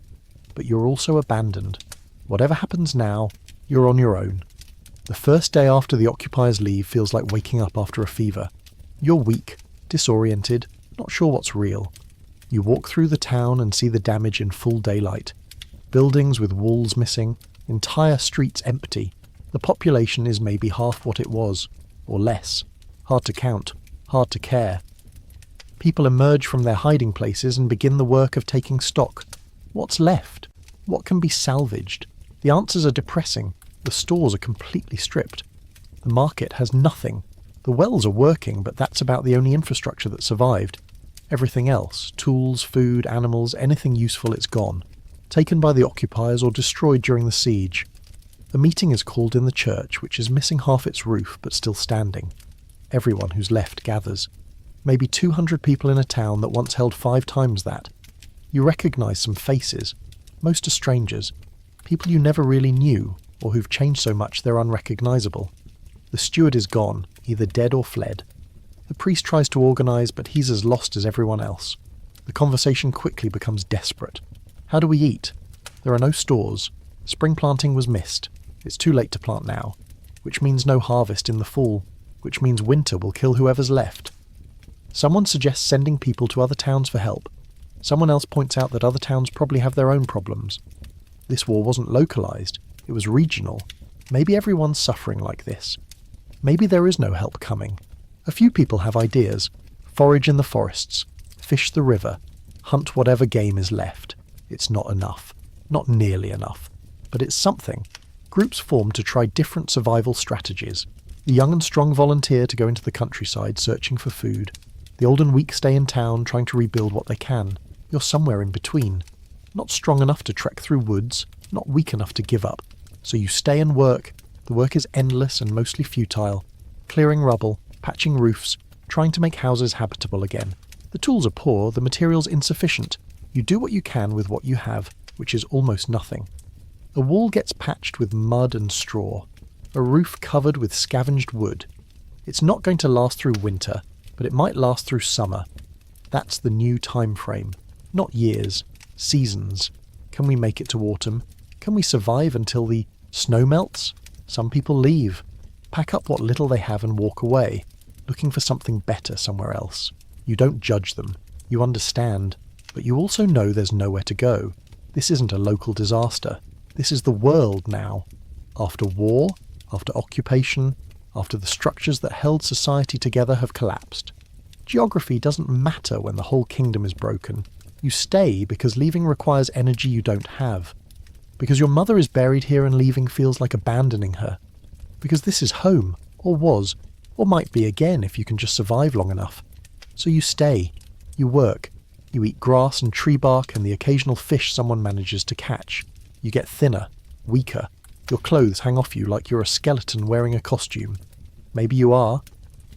but you're also abandoned. Whatever happens now, you're on your own. The first day after the occupiers leave feels like waking up after a fever. You're weak, disoriented, not sure what's real. You walk through the town and see the damage in full daylight. Buildings with walls missing, entire streets empty. The population is maybe half what it was, or less. Hard to count, hard to care. People emerge from their hiding places and begin the work of taking stock. What's left? What can be salvaged? The answers are depressing. The stores are completely stripped. The market has nothing. The wells are working, but that's about the only infrastructure that survived. Everything else, tools, food, animals, anything useful, it's gone. Taken by the occupiers or destroyed during the siege. A meeting is called in the church, which is missing half its roof but still standing. Everyone who's left gathers. Maybe 200 people in a town that once held 5 times that. You recognise some faces. Most are strangers. People you never really knew, or who've changed so much they're unrecognisable. The steward is gone, either dead or fled. The priest tries to organise, but he's as lost as everyone else. The conversation quickly becomes desperate. How do we eat? There are no stores. Spring planting was missed. It's too late to plant now, which means no harvest in the fall, which means winter will kill whoever's left. Someone suggests sending people to other towns for help. Someone else points out that other towns probably have their own problems. This war wasn't localized, it was regional. Maybe everyone's suffering like this. Maybe there is no help coming. A few people have ideas. Forage in the forests, fish the river, hunt whatever game is left. It's not enough. Not nearly enough. But it's something. Groups form to try different survival strategies. The young and strong volunteer to go into the countryside searching for food. The old and weak stay in town trying to rebuild what they can. You're somewhere in between. Not strong enough to trek through woods, not weak enough to give up. So you stay and work. The work is endless and mostly futile. Clearing rubble, patching roofs, trying to make houses habitable again. The tools are poor, the materials insufficient. You do what you can with what you have, which is almost nothing. A wall gets patched with mud and straw. A roof covered with scavenged wood. It's not going to last through winter, but it might last through summer. That's the new time frame. Not years, seasons. Can we make it to autumn? Can we survive until the snow melts? Some people leave, pack up what little they have and walk away, looking for something better somewhere else. You don't judge them. You understand. But you also know there's nowhere to go. This isn't a local disaster. This is the world now. After war, after occupation, after the structures that held society together have collapsed. Geography doesn't matter when the whole kingdom is broken. You stay because leaving requires energy you don't have. Because your mother is buried here and leaving feels like abandoning her. Because this is home, or was, or might be again if you can just survive long enough. So you stay. You work. You eat grass and tree bark and the occasional fish someone manages to catch. You get thinner, weaker. Your clothes hang off you like you're a skeleton wearing a costume. Maybe you are.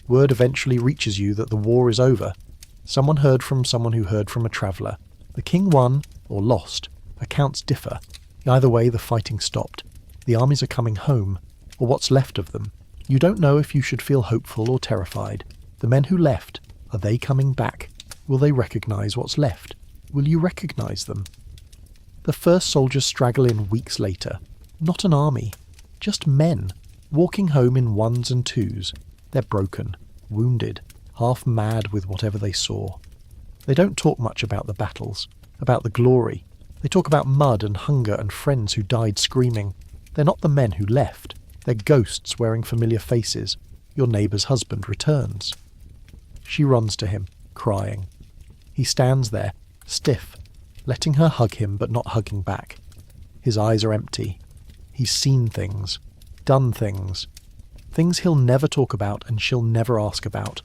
Word eventually reaches you that the war is over. Someone heard from someone who heard from a traveller. The king won, or lost. Accounts differ. Either way, the fighting stopped. The armies are coming home, or what's left of them. You don't know if you should feel hopeful or terrified. The men who left, are they coming back? Will they recognise what's left? Will you recognise them? The first soldiers straggle in weeks later. Not an army, just men, walking home in ones and twos. They're broken, wounded, half mad with whatever they saw. They don't talk much about the battles, about the glory. They talk about mud and hunger and friends who died screaming. They're not the men who left. They're ghosts wearing familiar faces. Your neighbour's husband returns. She runs to him, crying. He stands there, stiff, letting her hug him but not hugging back. His eyes are empty. He's seen things, done things. Things he'll never talk about and she'll never ask about.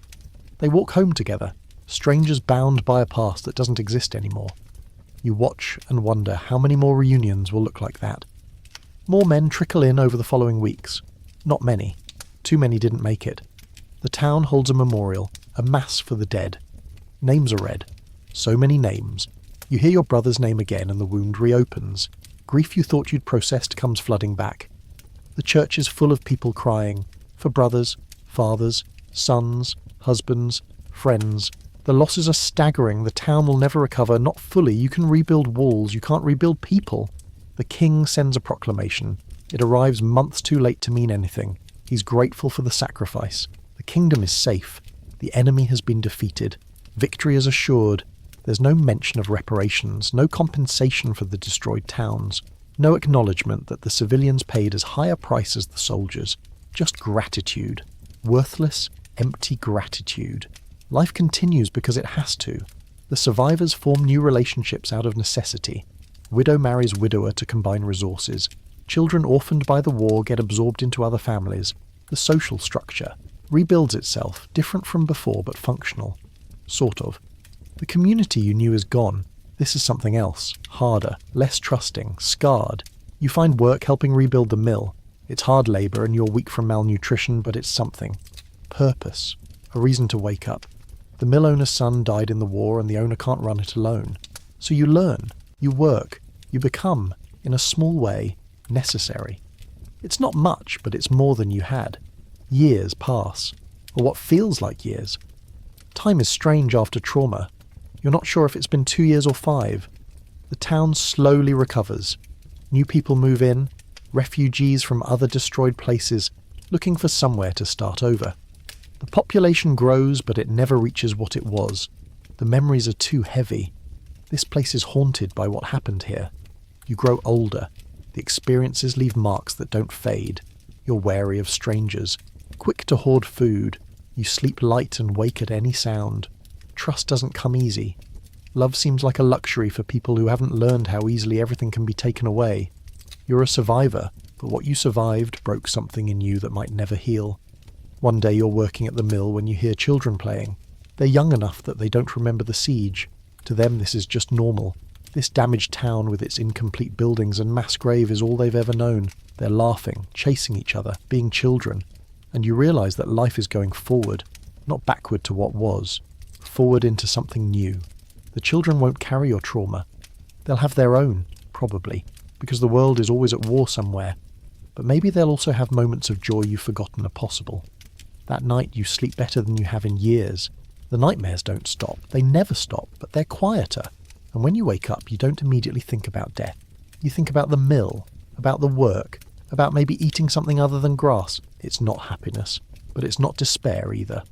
They walk home together, strangers bound by a past that doesn't exist anymore. You watch and wonder how many more reunions will look like that. More men trickle in over the following weeks. Not many. Too many didn't make it. The town holds a memorial, a mass for the dead. Names are read. So many names. You hear your brother's name again and the wound reopens. Grief you thought you'd processed comes flooding back. The church is full of people crying. For brothers, fathers, sons, husbands, friends. The losses are staggering. The town will never recover. Not fully. You can rebuild walls. You can't rebuild people. The king sends a proclamation. It arrives months too late to mean anything. He's grateful for the sacrifice. The kingdom is safe. The enemy has been defeated. Victory is assured. There's no mention of reparations, no compensation for the destroyed towns, no acknowledgement that the civilians paid as high a price as the soldiers. Just gratitude. Worthless, empty gratitude. Life continues because it has to. The survivors form new relationships out of necessity. Widow marries widower to combine resources. Children orphaned by the war get absorbed into other families. The social structure rebuilds itself, different from before but functional. Sort of. The community you knew is gone. This is something else, harder, less trusting, scarred. You find work helping rebuild the mill. It's hard labour and you're weak from malnutrition, but it's something. Purpose. A reason to wake up. The mill owner's son died in the war and the owner can't run it alone. So you learn, you work, you become, in a small way, necessary. It's not much, but it's more than you had. Years pass, or what feels like years. Time is strange after trauma. You're not sure if it's been 2 years or 5. The town slowly recovers. New people move in, refugees from other destroyed places, looking for somewhere to start over. The population grows, but it never reaches what it was. The memories are too heavy. This place is haunted by what happened here. You grow older. The experiences leave marks that don't fade. You're wary of strangers, quick to hoard food. You sleep light and wake at any sound. Trust doesn't come easy. Love seems like a luxury for people who haven't learned how easily everything can be taken away. You're a survivor, but what you survived broke something in you that might never heal. One day you're working at the mill when you hear children playing. They're young enough that they don't remember the siege. To them this is just normal. This damaged town with its incomplete buildings and mass grave is all they've ever known. They're laughing, chasing each other, being children. And you realise that life is going forward, not backward to what was. Forward into something new. The children won't carry your trauma. They'll have their own, probably, because the world is always at war somewhere. But maybe they'll also have moments of joy you've forgotten are possible. That night you sleep better than you have in years. The nightmares don't stop. They never stop, but they're quieter. And when you wake up, you don't immediately think about death. You think about the mill, about the work, about maybe eating something other than grass. It's not happiness, but it's not despair either.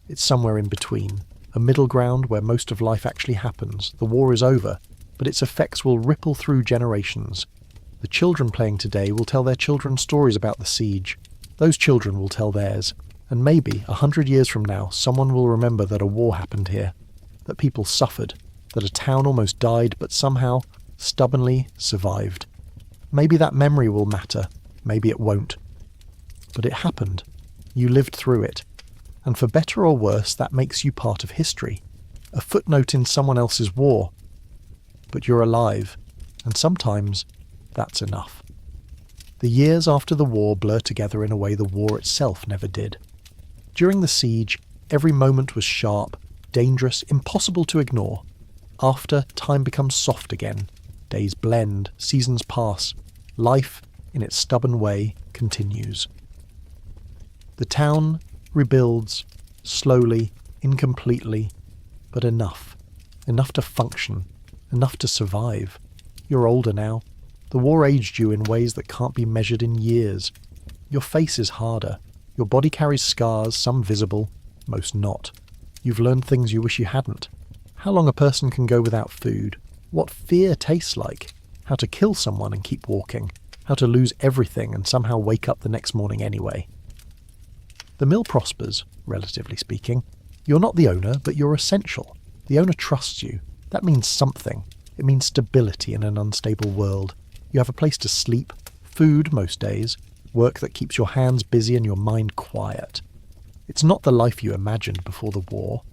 It's somewhere in between. A middle ground where most of life actually happens. The war is over, but its effects will ripple through generations. The children playing today will tell their children stories about the siege. Those children will tell theirs. And maybe, 100 years from now, someone will remember that a war happened here, that people suffered, that a town almost died but somehow, stubbornly survived. Maybe that memory will matter, maybe it won't. But it happened. You lived through it. And for better or worse, that makes you part of history. A footnote in someone else's war. But you're alive, and sometimes that's enough. The years after the war blur together in a way the war itself never did. During the siege, every moment was sharp, dangerous, impossible to ignore. After, time becomes soft again. Days blend, seasons pass. Life, in its stubborn way, continues. The town rebuilds, slowly, incompletely, but enough. Enough to function, enough to survive. You're older now. The war aged you in ways that can't be measured in years. Your face is harder. Your body carries scars, some visible, most not. You've learned things you wish you hadn't. How long a person can go without food. What fear tastes like. How to kill someone and keep walking. How to lose everything and somehow wake up the next morning anyway. The mill prospers, relatively speaking. You're not the owner, but you're essential. The owner trusts you. That means something. It means stability in an unstable world. You have a place to sleep, food most days, work that keeps your hands busy and your mind quiet. It's not the life you imagined before the war,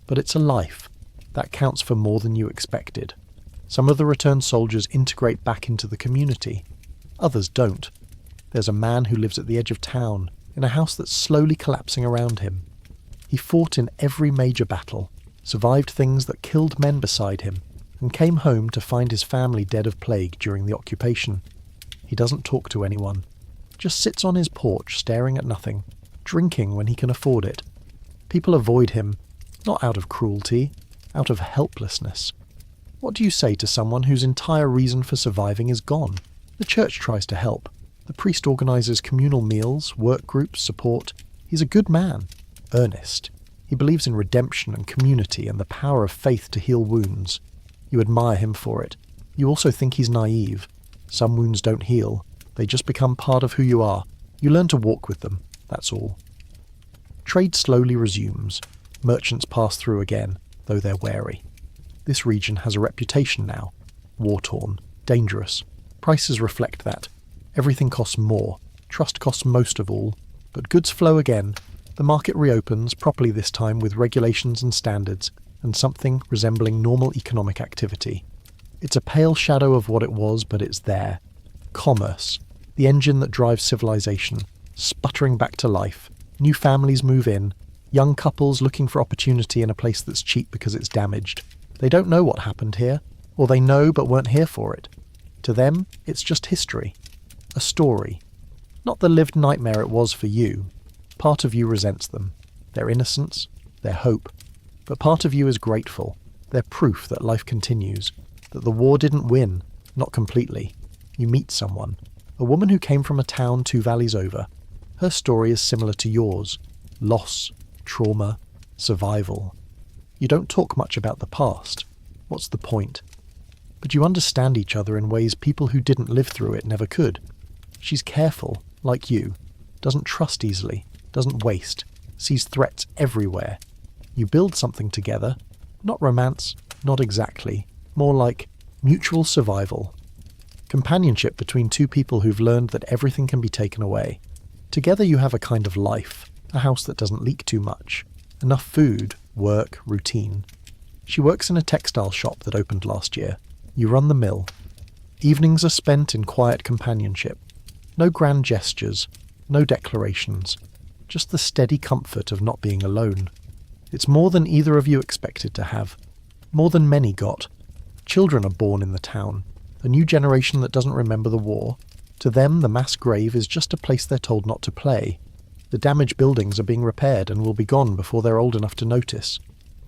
but it's a life. That counts for more than you expected. Some of the returned soldiers integrate back into the community. Others don't. There's a man who lives at the edge of town, in a house that's slowly collapsing around him. He fought in every major battle, survived things that killed men beside him, and came home to find his family dead of plague during the occupation. He doesn't talk to anyone. Just sits on his porch staring at nothing, drinking when he can afford it. People avoid him, not out of cruelty, out of helplessness. What do you say to someone whose entire reason for surviving is gone? The church tries to help. The priest organises communal meals, work groups, support. He's a good man, earnest. He believes in redemption and community and the power of faith to heal wounds. You admire him for it. You also think he's naive. Some wounds don't heal. They just become part of who you are. You learn to walk with them, that's all. Trade slowly resumes. Merchants pass through again, though they're wary. This region has a reputation now. War-torn, dangerous. Prices reflect that. Everything costs more. Trust costs most of all. But goods flow again. The market reopens, properly this time with regulations and standards, and something resembling normal economic activity. It's a pale shadow of what it was, but it's there. Commerce. The engine that drives civilization, sputtering back to life. New families move in, young couples looking for opportunity in a place that's cheap because it's damaged. They don't know what happened here, or they know but weren't here for it. To them, it's just history. A story. Not the lived nightmare it was for you. Part of you resents them. Their innocence, their hope. But part of you is grateful. They're proof that life continues. That the war didn't win, not completely. You meet someone. A woman who came from a town 2 valleys over. Her story is similar to yours. Loss, trauma, survival. You don't talk much about the past. What's the point? But you understand each other in ways people who didn't live through it never could. She's careful, like you, doesn't trust easily, doesn't waste, sees threats everywhere. You build something together, not romance, not exactly, more like mutual survival. Companionship between two people who've learned that everything can be taken away. Together you have a kind of life, a house that doesn't leak too much, enough food, work, routine. She works in a textile shop that opened last year. You run the mill. Evenings are spent in quiet companionship. No grand gestures, no declarations, just the steady comfort of not being alone. It's more than either of you expected to have, more than many got. Children are born in the town, a new generation that doesn't remember the war. To them, the mass grave is just a place they're told not to play. The damaged buildings are being repaired and will be gone before they're old enough to notice.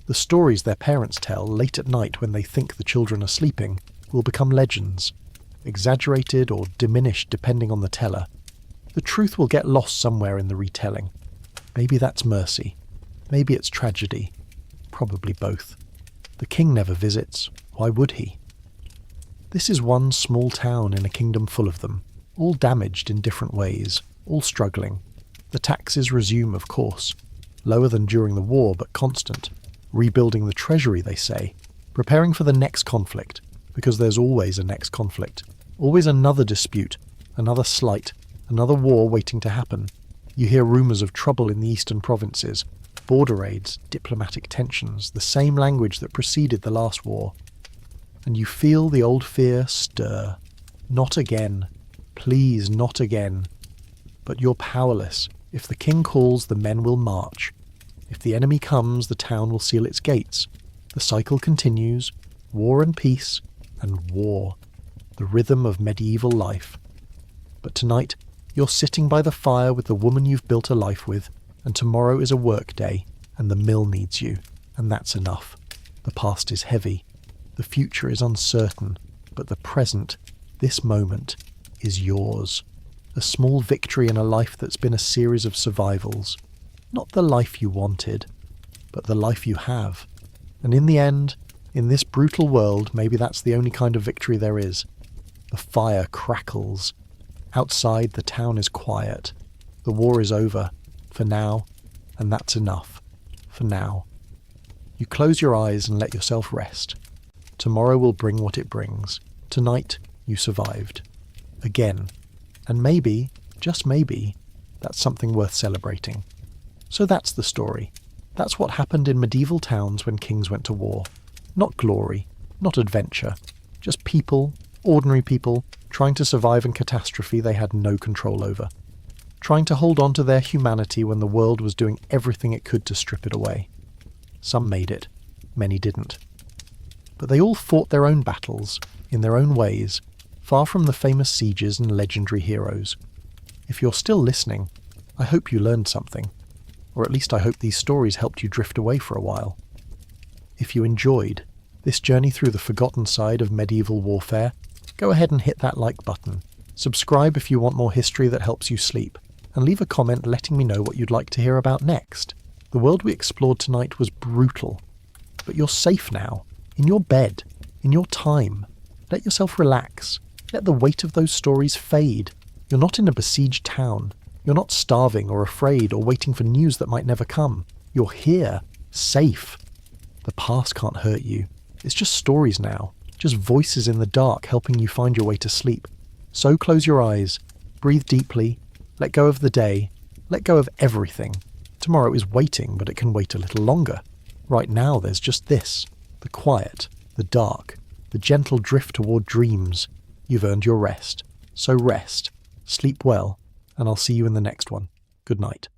The stories their parents tell late at night when they think the children are sleeping will become legends, exaggerated or diminished depending on the teller. The truth will get lost somewhere in the retelling. Maybe that's mercy. Maybe it's tragedy. Probably both. The king never visits. Why would he? This is one small town in a kingdom full of them, all damaged in different ways, all struggling. The taxes resume, of course. Lower than during the war, but constant. Rebuilding the treasury, they say. Preparing for the next conflict, because there's always a next conflict. Always another dispute, another slight, another war waiting to happen. You hear rumours of trouble in the eastern provinces, border raids, diplomatic tensions, the same language that preceded the last war. And you feel the old fear stir. Not again. Please, not again. But you're powerless. If the king calls, the men will march. If the enemy comes, the town will seal its gates. The cycle continues. War and peace, and war. The rhythm of medieval life. But tonight, you're sitting by the fire with the woman you've built a life with, and tomorrow is a work day, and the mill needs you, and that's enough. The past is heavy. The future is uncertain, but the present, this moment, is yours. A small victory in a life that's been a series of survivals. Not the life you wanted, but the life you have. And in the end, in this brutal world, maybe that's the only kind of victory there is. The fire crackles. Outside, the town is quiet. The war is over, for now, and that's enough, for now. You close your eyes and let yourself rest. Tomorrow will bring what it brings. Tonight, you survived. Again. And maybe, just maybe, that's something worth celebrating. So that's the story. That's what happened in medieval towns when kings went to war. Not glory, not adventure. Just people, ordinary people, trying to survive in catastrophe they had no control over. Trying to hold on to their humanity when the world was doing everything it could to strip it away. Some made it, many didn't. But they all fought their own battles, in their own ways, far from the famous sieges and legendary heroes. If you're still listening, I hope you learned something. Or at least I hope these stories helped you drift away for a while. If you enjoyed this journey through the forgotten side of medieval warfare, go ahead and hit that like button. Subscribe if you want more history that helps you sleep, and leave a comment letting me know what you'd like to hear about next. The world we explored tonight was brutal, but you're safe now, in your bed, in your time. Let yourself relax. Let the weight of those stories fade. You're not in a besieged town. You're not starving or afraid or waiting for news that might never come. You're here, safe. The past can't hurt you. It's just stories now, just voices in the dark helping you find your way to sleep. So close your eyes, breathe deeply, let go of the day, let go of everything. Tomorrow is waiting, but it can wait a little longer. Right now there's just this, the quiet, the dark, the gentle drift toward dreams. You've earned your rest. So rest, sleep well, and I'll see you in the next one. Good night.